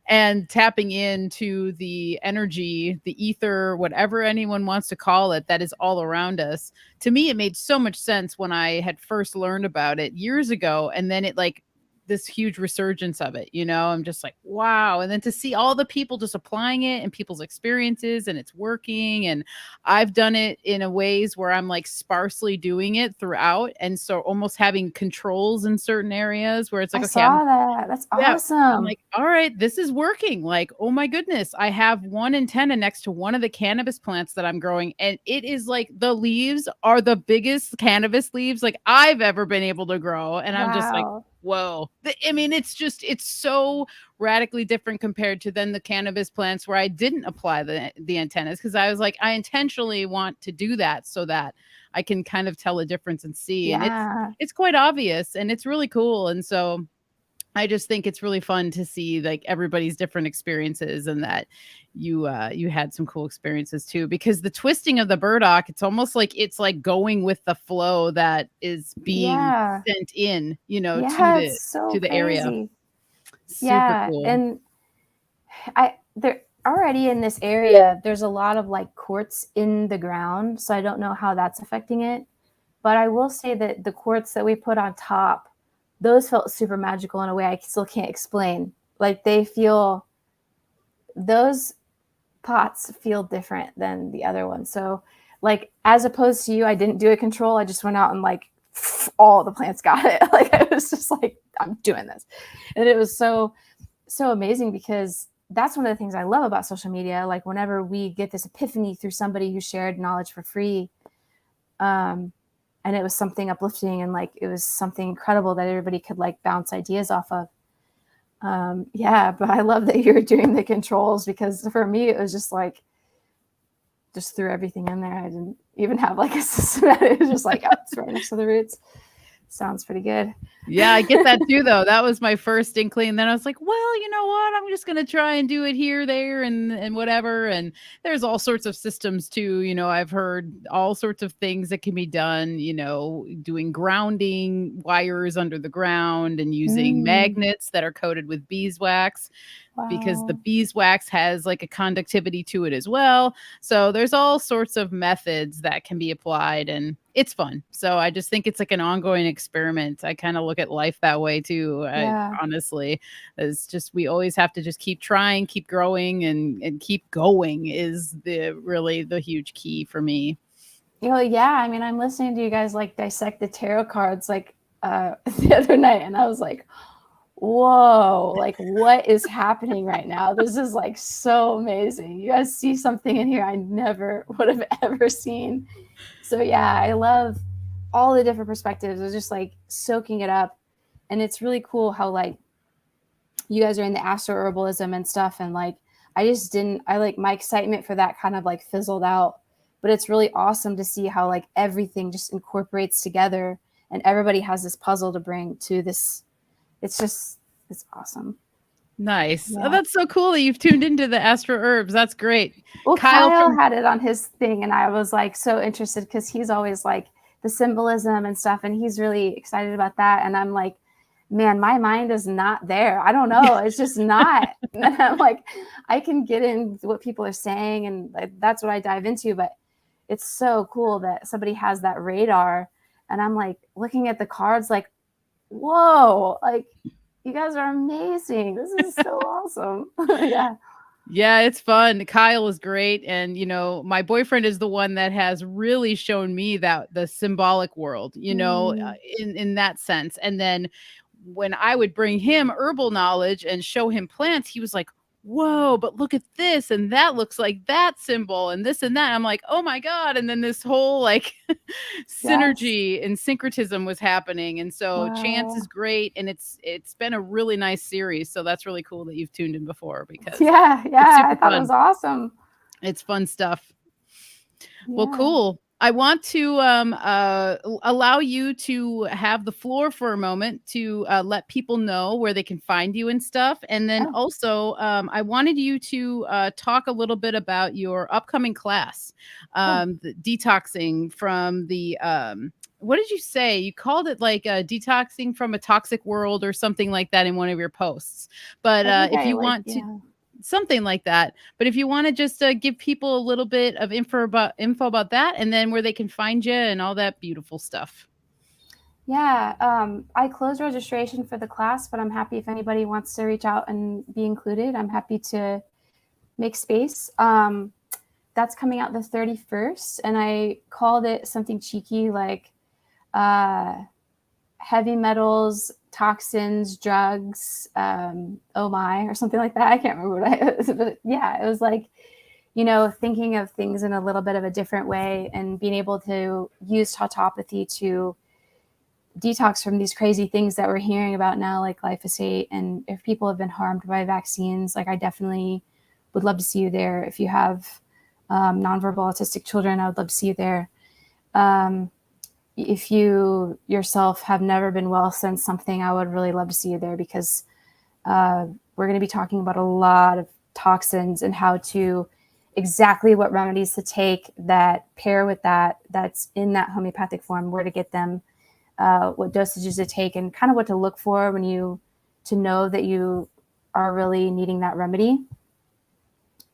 And tapping into the energy, the ether, whatever anyone wants to call it, that is all around us. To me, it made so much sense when I had first learned about it years ago. And then it like this huge resurgence of it, I'm just like, wow. And then to see all the people just applying it and people's experiences and it's working. And I've done it in a ways where I'm like sparsely doing it throughout. And so almost having controls in certain areas where it's like, I okay, saw that. That's awesome. I'm like, all right, this is working. Like, oh my goodness. I have one antenna next to one of the cannabis plants that I'm growing. And it is like the leaves are the biggest cannabis leaves like I've ever been able to grow. And I'm just like, whoa. I mean, it's so radically different compared to then the cannabis plants where I didn't apply the antennas, because I was like, I intentionally want to do that so that I can kind of tell a difference and see. Yeah. And it's quite obvious and it's really cool. And so I just think it's really fun to see like everybody's different experiences, and that you had some cool experiences too, because the twisting of the burdock, it's almost like it's like going with the flow that is being sent in, to the area. Super cool. And they're already in this area. There's a lot of like quartz in the ground, so I don't know how that's affecting it. But I will say that the quartz that we put on top, those felt super magical in a way I still can't explain. Like those pots feel different than the other ones. So like, as opposed to you, I didn't do a control. I just went out and like all the plants got it. Like I was just like, I'm doing this. And it was so amazing, because that's one of the things I love about social media. Like whenever we get this epiphany through somebody who shared knowledge for free, and it was something uplifting and like it was something incredible that everybody could like bounce ideas off of. But I love that you were doing the controls, because for me it was just like, just threw everything in there. I didn't even have like a system. It was just like, oh, it's right next to the roots. Sounds pretty good. Yeah, I get that too, though. That was my first inkling. And then I was like, well, you know what? I'm just going to try and do it here, there, and whatever. And there's all sorts of systems too. I've heard all sorts of things that can be done, doing grounding wires under the ground and using magnets that are coated with beeswax. Because the beeswax has like a conductivity to it as well. So there's all sorts of methods that can be applied, and it's fun. So I just think it's like an ongoing experiment. I kind of look at life that way too. Honestly, it's just, we always have to just keep trying, keep growing, and keep going is really the huge key for me. Yeah. I mean, I'm listening to you guys like dissect the tarot cards like the other night, and I was like, whoa, like what is happening right now? This is like so amazing. You guys see something in here I never would have ever seen. So yeah, I love all the different perspectives. I was just like soaking it up. And it's really cool how like you guys are in the astro herbalism and stuff. And like, I like my excitement for that kind of like fizzled out, but it's really awesome to see how like everything just incorporates together and everybody has this puzzle to bring to this. It's awesome. Nice. Oh, Yeah. that's so cool that you've tuned into the Astro Herbs. That's great. Well, Kyle Kyle from had it on his thing, and I was like so interested because he's always like the symbolism and stuff, and he's really excited about that. And I'm like, man, my mind is not there. I don't know. It's just not. And I'm like, I can get in what people are saying, and like, that's what I dive into. But it's so cool that somebody has that radar. And I'm like looking at the cards, like, whoa, like you guys are amazing. This is so awesome. Yeah. Yeah, it's fun. Kyle is great. And, you know, my boyfriend is the one that has really shown me that the symbolic world, you know, in that sense. And then when I would bring him herbal knowledge and show him plants, he was like, whoa, but look at this. And that looks like that symbol and this and that. I'm like, oh my God. And then this whole like synergy and syncretism was happening. And so Chance is great. And it's been a really nice series. So that's really cool that you've tuned in before because yeah, I thought it was awesome. It's fun stuff. Yeah. Well, cool. I want to allow you to have the floor for a moment to let people know where they can find you and stuff. And then also, I wanted you to talk a little bit about your upcoming class, the detoxing from the, what did you say? You called it like detoxing from a toxic world or something like that in one of your posts. But if you want to... something like that. But if you want to just give people a little bit of info about that and then where they can find you and all that beautiful stuff. Yeah, I closed registration for the class, but I'm happy if anybody wants to reach out and be included. I'm happy to make space. That's coming out the 31st, and I called it something cheeky like heavy metals, toxins, drugs, oh my, or something like that. I can't remember what it was, but yeah, it was like, you know, thinking of things in a little bit of a different way and being able to use tautopathy to detox from these crazy things that we're hearing about now, like glyphosate. And if people have been harmed by vaccines, like I definitely would love to see you there. If you have nonverbal autistic children, I would love to see you there. If you yourself have never been well since something, I would really love to see you there because we're going to be talking about a lot of toxins and how to exactly what remedies to take that pair with that's in that homeopathic form, where to get them, what dosages to take, and kind of what to look for when to know that you are really needing that remedy.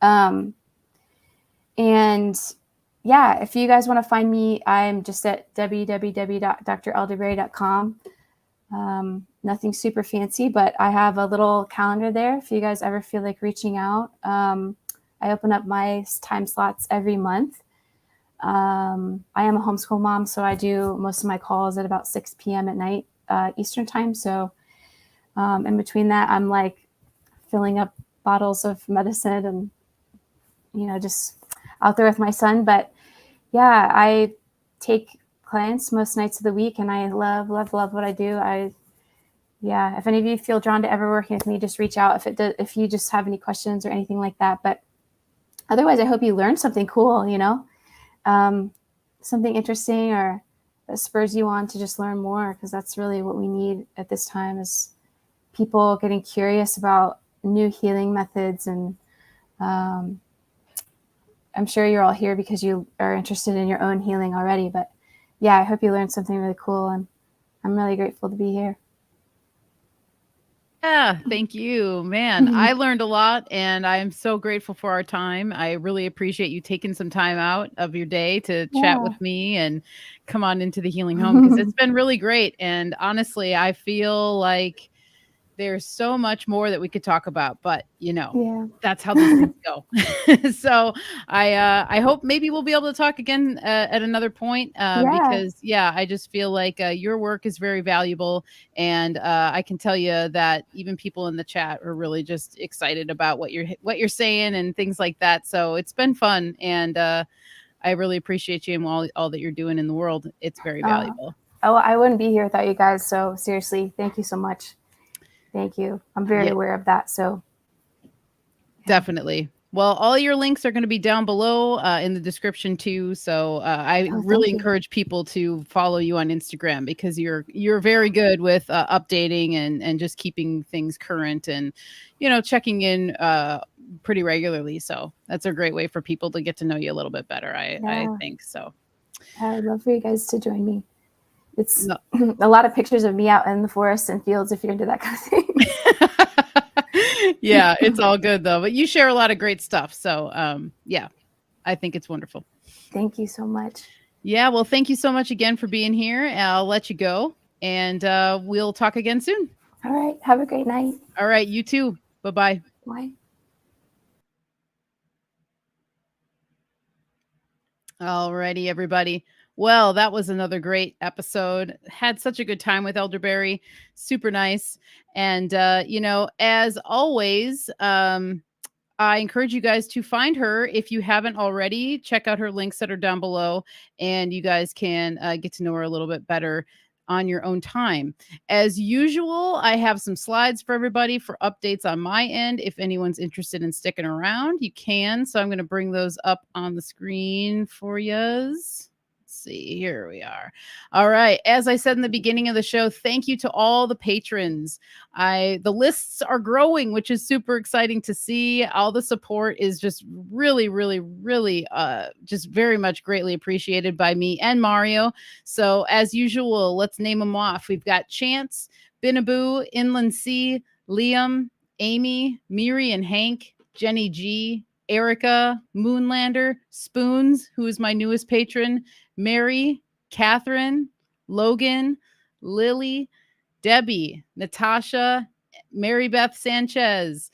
And yeah, if you guys want to find me, I'm just at www.drelderberry.com. Nothing super fancy, but I have a little calendar there if you guys ever feel like reaching out. I open up my time slots every month. I am a homeschool mom, so I do most of my calls at about 6 p.m. at night, Eastern time. So in between that, I'm like filling up bottles of medicine and, you know, just out there with my son. But yeah, I take clients most nights of the week, and I love what I do. If any of you feel drawn to ever working with me, just reach out if you just have any questions or anything like that. But otherwise, I hope you learned something cool, you know, something interesting or that spurs you on to just learn more, because that's really what we need at this time is people getting curious about new healing methods. And I'm sure you're all here because you are interested in your own healing already. But yeah, I hope you learned something really cool, and I'm really grateful to be here. Yeah, thank you, man. I learned a lot, and I'm so grateful for our time. I really appreciate you taking some time out of your day to chat with me and come on into the Healing Home, because it's been really great. And honestly, I feel like there's so much more that we could talk about, but Yeah. that's how these things go. So I hope maybe we'll be able to talk again at another point, Yeah. because I just feel like your work is very valuable, and I can tell you that even people in the chat are really just excited about what you're saying and things like that. So it's been fun, and I really appreciate you and all that you're doing in the world. It's very valuable. Oh, I wouldn't be here without you guys. So seriously, thank you so much. Thank you. I'm very aware of that. So definitely. Well, all your links are going to be down below in the description too. So I really encourage people to follow you on Instagram, because you're very good with updating and just keeping things current, and checking in pretty regularly. So that's a great way for people to get to know you a little bit better. I think so. I'd love for you guys to join me. It's a lot of pictures of me out in the forest and fields if you're into that kind of thing. Yeah, it's all good though. But you share a lot of great stuff. So I think it's wonderful. Thank you so much. Yeah, well, thank you so much again for being here. I'll let you go, and we'll talk again soon. All right. Have a great night. All right. You too. Bye-bye. Bye. All righty, everybody. Well, that was another great episode. Had such a good time with Elderberry. Super nice. And, as always, I encourage you guys to find her. If you haven't already, check out her links that are down below, and you guys can get to know her a little bit better on your own time. As usual, I have some slides for everybody for updates on my end. If anyone's interested in sticking around, you can. So I'm going to bring those up on the screen for yous. See, here we are. All right. As I said in the beginning of the show, thank you to all the patrons. The lists are growing, which is super exciting to see. All the support is just really, really, really just very much greatly appreciated by me and Mario. So as usual, let's name them off. We've got Chance, Binaboo, Inland Sea, Liam, Amy, Miri and Hank, Jenny G, Erica, Moonlander, Spoons, who is my newest patron, Mary, Catherine, Logan, Lily, Debbie, Natasha, Mary Beth Sanchez,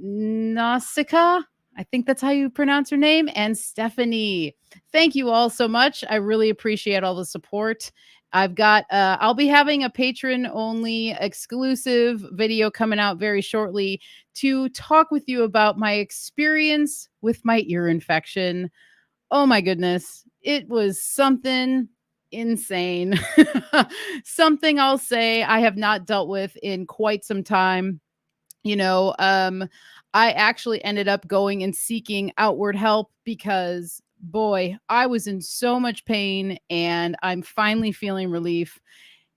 Nausicaa, I think that's how you pronounce her name, and Stephanie. Thank you all so much. I really appreciate all the support. I've got, I'll be having a patron only exclusive video coming out very shortly to talk with you about my experience with my ear infection. Oh my goodness. It was something insane. Something I'll say I have not dealt with in quite some time. I actually ended up going and seeking outward help because, boy, I was in so much pain, and I'm finally feeling relief.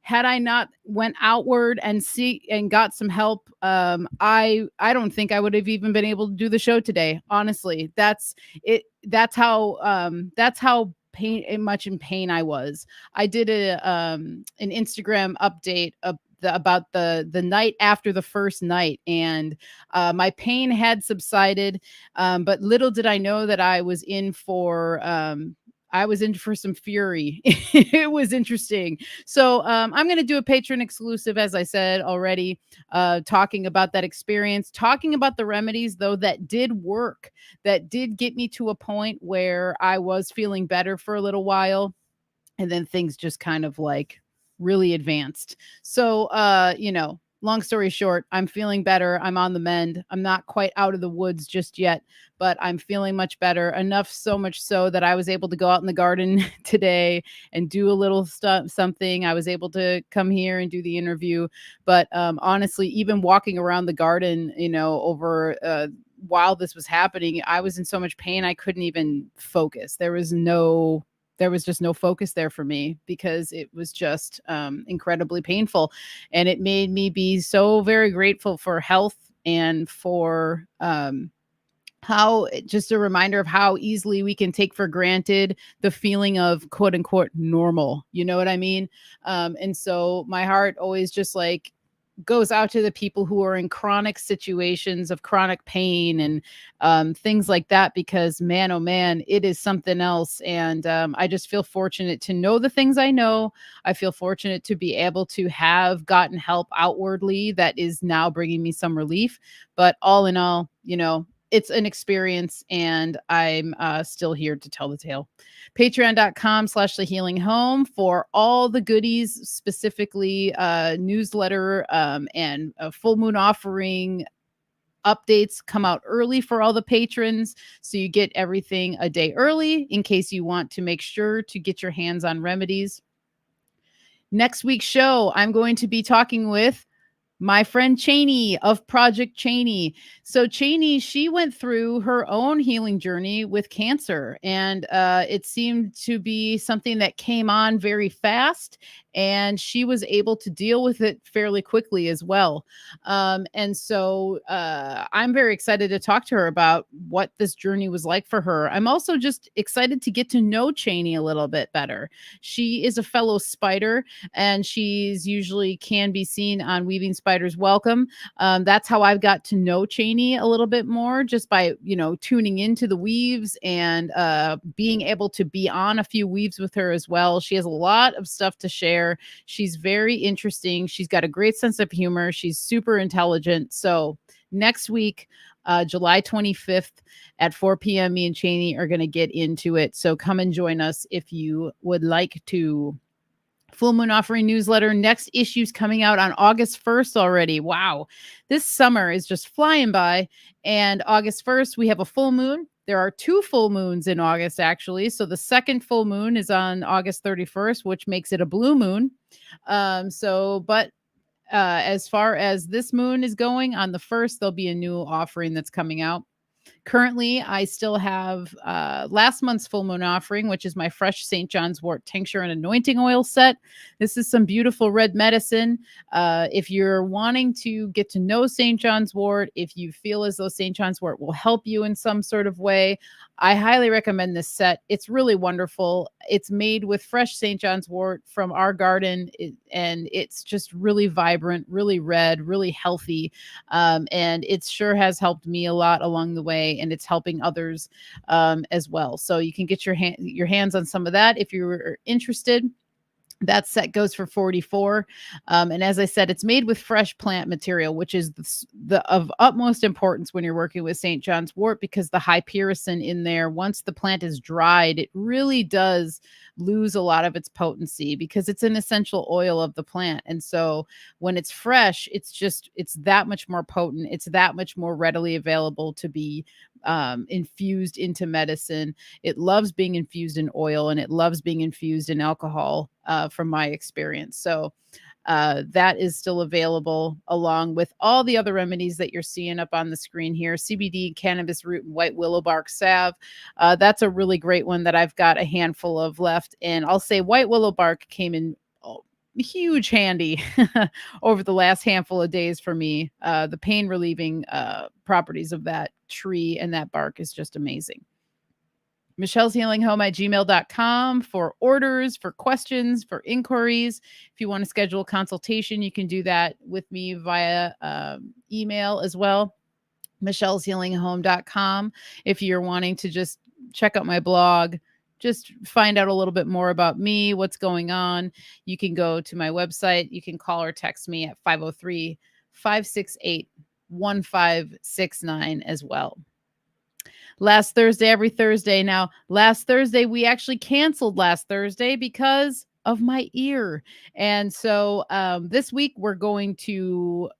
Had I not went outward and got some help, I don't think I would have even been able to do the show today. Honestly, that's it. That's how much in pain I was. I did an Instagram update about the night after the first night, and my pain had subsided, but little did I know that I was in for some fury. It was interesting. So I'm going to do a patron exclusive, as I said already, talking about that experience, talking about the remedies, though, that did work, that did get me to a point where I was feeling better for a little while. And then things just kind of like really advanced. So, long story short, I'm feeling better. I'm on the mend. I'm not quite out of the woods just yet, but I'm feeling much better. Enough, so much so that I was able to go out in the garden today and do a little something. I was able to come here and do the interview. But honestly, even walking around the garden, over while this was happening, I was in so much pain I couldn't even focus. There was just no focus there for me because it was just incredibly painful. And it made me be so very grateful for health and for how, just a reminder of how easily we can take for granted the feeling of quote unquote normal. You know what I mean? And so my heart always just like goes out to the people who are in chronic situations of chronic pain and things like that, because man, oh man, it is something else. And I just feel fortunate to know the things I know. I feel fortunate to be able to have gotten help outwardly that is now bringing me some relief. But all in all, it's an experience, and I'm still here to tell the tale. Patreon.com/the healing home for all the goodies, specifically newsletter and a full moon offering updates come out early for all the patrons. So you get everything a day early in case you want to make sure to get your hands on remedies. Next week's show, I'm going to be talking with my friend Cheney of Project Cheney. So Cheney, she went through her own healing journey with cancer, and it seemed to be something that came on very fast, and she was able to deal with it fairly quickly as well. And so I'm very excited to talk to her about what this journey was like for her. I'm also just excited to get to know Cheney a little bit better. She is a fellow spider, and she's usually can be seen on Weaving Spiders Welcome. That's how I've got to know Cheney a little bit more, just by tuning into the weaves and being able to be on a few weaves with her as well. She has a lot of stuff to share. She's very interesting. She's got a great sense of humor. She's super intelligent. So next week, July 25th at 4 p.m., me and Cheney are going to get into it. So come and join us if you would like to. Full Moon Offering newsletter. Next issue's coming out on August 1st already. Wow. This summer is just flying by. And August 1st, we have a full moon. There are 2 full moons in August, actually. So the second full moon is on August 31st, which makes it a blue moon. But as far as this moon is going, on the 1st, there'll be a new offering that's coming out. Currently, I still have last month's full moon offering, which is my fresh St. John's wort tincture and anointing oil set. This is some beautiful red medicine. If you're wanting to get to know St. John's wort, if you feel as though St. John's wort will help you in some sort of way, I highly recommend this set. It's really wonderful. It's made with fresh St. John's wort from our garden, and it's just really vibrant, really red, really healthy. And it sure has helped me a lot along the way, and it's helping others as well. So you can get your hands on some of that if you're interested. That set goes for $44. And as I said, it's made with fresh plant material, which is of utmost importance when you're working with St. John's wort, because the hypericin in there, once the plant is dried, it really does lose a lot of its potency because it's an essential oil of the plant. And so when it's fresh, it's that much more potent. It's that much more readily available to be infused into medicine. It loves being infused in oil, and it loves being infused in alcohol, from my experience. So that is still available, along with all the other remedies that you're seeing up on the screen here. CBD, cannabis root, and white willow bark salve. That's a really great one that I've got a handful of left. And I'll say white willow bark came in huge handy over the last handful of days for me. The pain relieving properties of that tree and that bark is just amazing. michelleshealinghome@gmail.com for orders, for questions, for inquiries. If you want to schedule a consultation, you can do that with me via email as well. michelleshealinghome.com. If you're wanting to just check out my blog, just find out a little bit more about me, what's going on, you can go to my website. You can call or text me at 503-568-1569 as well. Last Thursday, every Thursday. Now, last Thursday, we actually canceled last Thursday because of my ear. And so this week, we're going to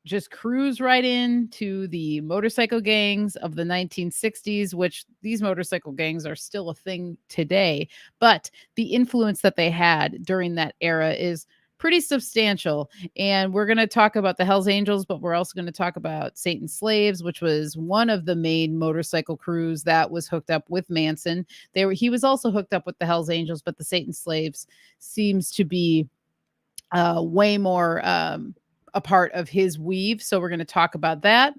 just cruise right into the motorcycle gangs of the 1960s, which these motorcycle gangs are still a thing today. But the influence that they had during that era is pretty substantial. And we're going to talk about the Hells Angels, but we're also going to talk about Satan's Slaves, which was one of the main motorcycle crews that was hooked up with Manson. He was also hooked up with the Hells Angels, but the Satan's Slaves seems to be way more a part of his weave. So we're going to talk about that.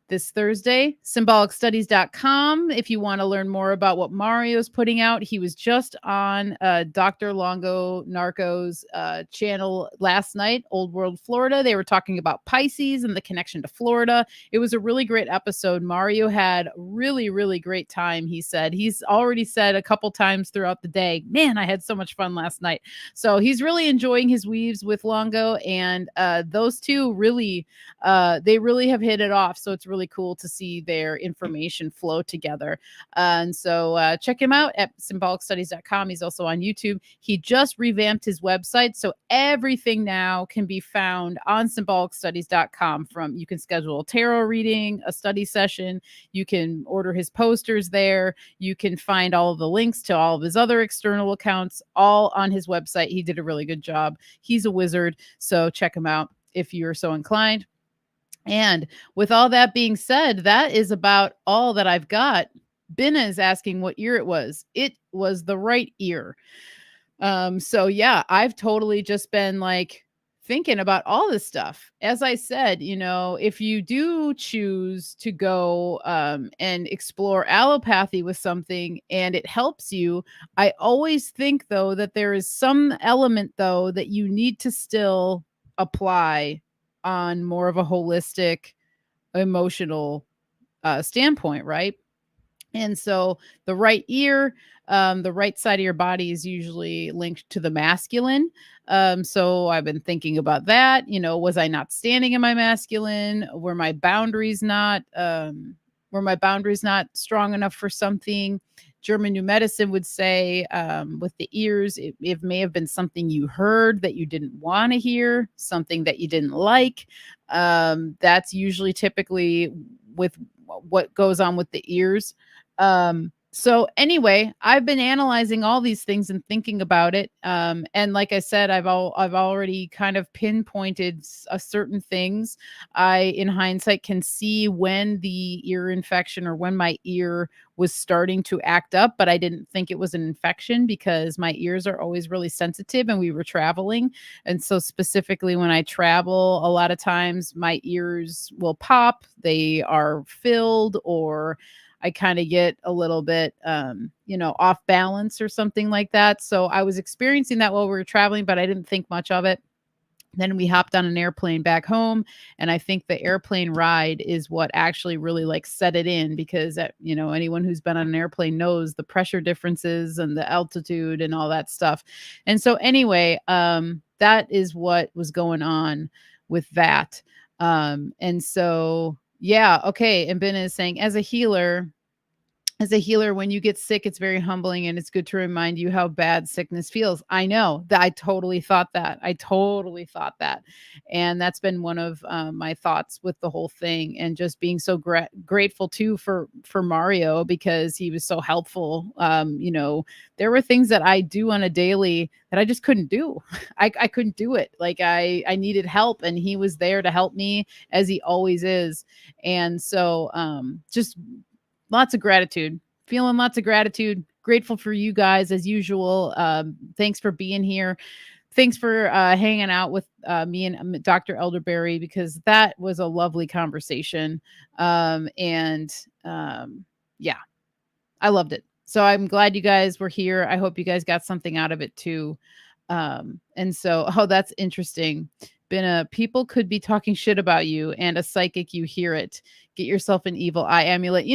this Thursday. Symbolicstudies.com. If you want to learn more about what Mario's putting out, he was just on Dr. Longo Narco's channel last night, Old World Florida. They were talking about Pisces and the connection to Florida. It was a really great episode. Mario had really, really great time. He said he's already said a couple times throughout the day, man, I had so much fun last night. So he's really enjoying his weaves with Longo, and those two really, they really have hit it off. So it's really cool to see their information flow together. And so check him out at symbolicstudies.com. He's also on YouTube. He just revamped his website. So everything now can be found on symbolicstudies.com. From you can schedule a tarot reading, a study session. You can order his posters there. You can find all of the links to all of his other external accounts all on his website. He did a really good job. He's a wizard. So check him out if you're so inclined. And with all that being said, that is about all that I've got. Binna is asking what ear it was. It was the right ear. So yeah, I've totally just been like thinking about all this stuff. As I said, if you do choose to go and explore allopathy with something and it helps you, I always think though that there is some element though that you need to still apply on more of a holistic, emotional standpoint, right? And so the right ear, the right side of your body is usually linked to the masculine. So I've been thinking about that. Was I not standing in my masculine? Were my boundaries not strong enough for something? German New Medicine would say with the ears, it may have been something you heard that you didn't want to hear, something that you didn't like. That's usually typically with what goes on with the ears. So anyway, I've been analyzing all these things and thinking about it. And like I said, I've already kind of pinpointed certain things. In hindsight, can see when the ear infection or when my ear was starting to act up, but I didn't think it was an infection because my ears are always really sensitive and we were traveling. And so specifically when I travel, a lot of times my ears will pop, they are filled, or I kind of get a little bit, off balance or something like that. So I was experiencing that while we were traveling, but I didn't think much of it. Then we hopped on an airplane back home. And I think the airplane ride is what actually really like set it in, because, anyone who's been on an airplane knows the pressure differences and the altitude and all that stuff. And so anyway, that is what was going on with that. And so, yeah. Okay. And Ben is saying, as a healer, when you get sick, it's very humbling and it's good to remind you how bad sickness feels. I know that I totally thought that. And that's been one of my thoughts with the whole thing, and just being so grateful too for Mario, because he was so helpful. There were things that I do on a daily that I just couldn't do. I couldn't do it. Like I needed help, and he was there to help me, as he always is. And so just lots of gratitude, feeling lots of gratitude, grateful for you guys as usual. Thanks for being here. Thanks for hanging out with me and Dr. Elderberry, because that was a lovely conversation. Yeah, I loved it. So I'm glad you guys were here. I hope you guys got something out of it too. And so, that's interesting. People could be talking shit about you, and a psychic, you hear it. Get yourself an evil eye amulet.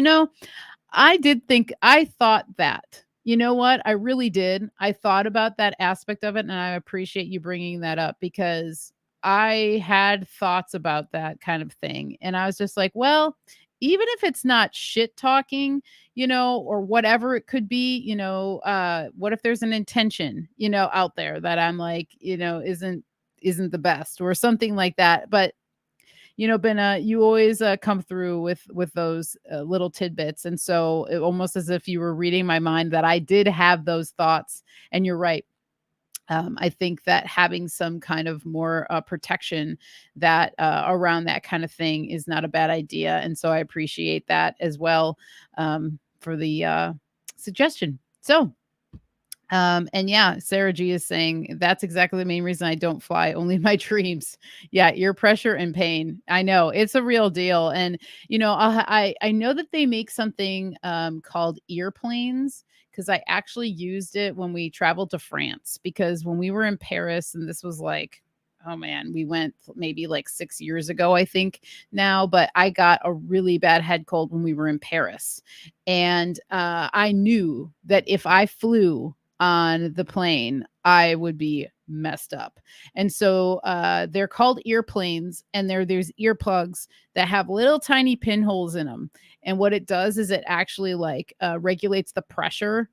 I thought that. You know what? I really did. I thought about that aspect of it, and I appreciate you bringing that up, because I had thoughts about that kind of thing. And I was just like, well, even if it's not shit talking, or whatever it could be, what if there's an intention, out there that I'm like, isn't the best or something like that. But Ben, you always come through with those little tidbits, and so it almost as if you were reading my mind, that I did have those thoughts. And you're right. I think that having some kind of more protection that around that kind of thing is not a bad idea, and so I appreciate that as well, for the suggestion. So And yeah, Sarah G is saying that's exactly the main reason I don't fly, only my dreams. Yeah, ear pressure and pain. I know it's a real deal. And I know that they make something called ear planes, because I actually used it when we traveled to France, because when we were in Paris, and this was like, oh man, we went maybe like 6 years ago, I think now, but I got a really bad head cold when we were in Paris. And I knew that if I flew on the plane, I would be messed up. And so they're called earplanes, and they're there's earplugs that have little tiny pinholes in them. And what it does is it actually like regulates the pressure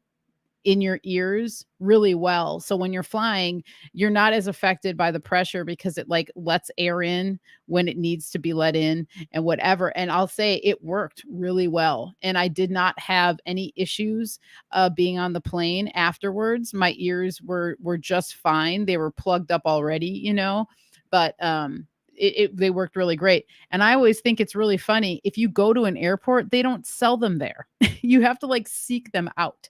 in your ears really well. So when you're flying, you're not as affected by the pressure, because it like lets air in when it needs to be let in and whatever. And I'll say it worked really well. And I did not have any issues being on the plane afterwards. My ears were just fine. They were plugged up already, but they worked really great. And I always think it's really funny. If you go to an airport, they don't sell them there. You have to like seek them out.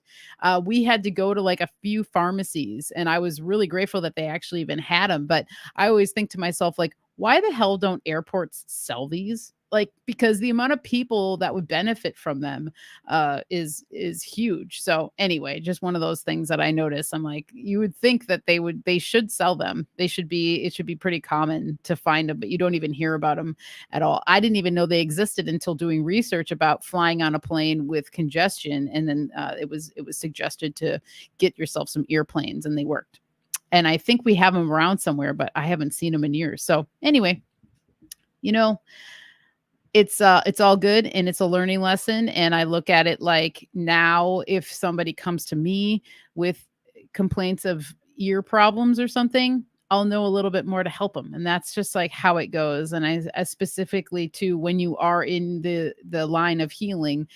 We had to go to like a few pharmacies, and I was really grateful that they actually even had them. But I always think to myself, like, why the hell don't airports sell these? Like, because the amount of people that would benefit from them is huge. So anyway, just one of those things that I noticed. I'm like, you would think that they should sell them. It should be pretty common to find them, but you don't even hear about them at all. I didn't even know they existed until doing research about flying on a plane with congestion, and then it was suggested to get yourself some earplanes, and they worked. And I think we have them around somewhere, but I haven't seen them in years. So anyway, it's all good, and it's a learning lesson. And I look at it like, now if somebody comes to me with complaints of ear problems or something, I'll know a little bit more to help them. And that's just like how it goes. And I specifically too, when you are in the line of healing,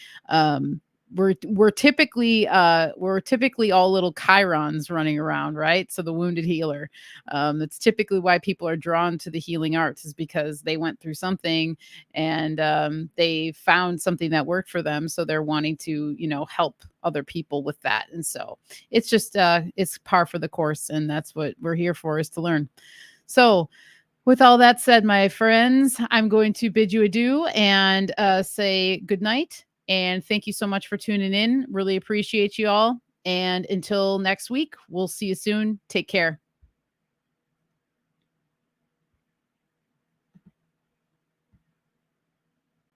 we're typically all little chirons running around, right? So the wounded healer. That's typically why people are drawn to the healing arts, is because they went through something, and they found something that worked for them. So they're wanting to, help other people with that. And so it's just it's par for the course, and that's what we're here for, is to learn. So with all that said, my friends, I'm going to bid you adieu and say good night. And thank you so much for tuning in. Really appreciate you all. And until next week, we'll see you soon. Take care.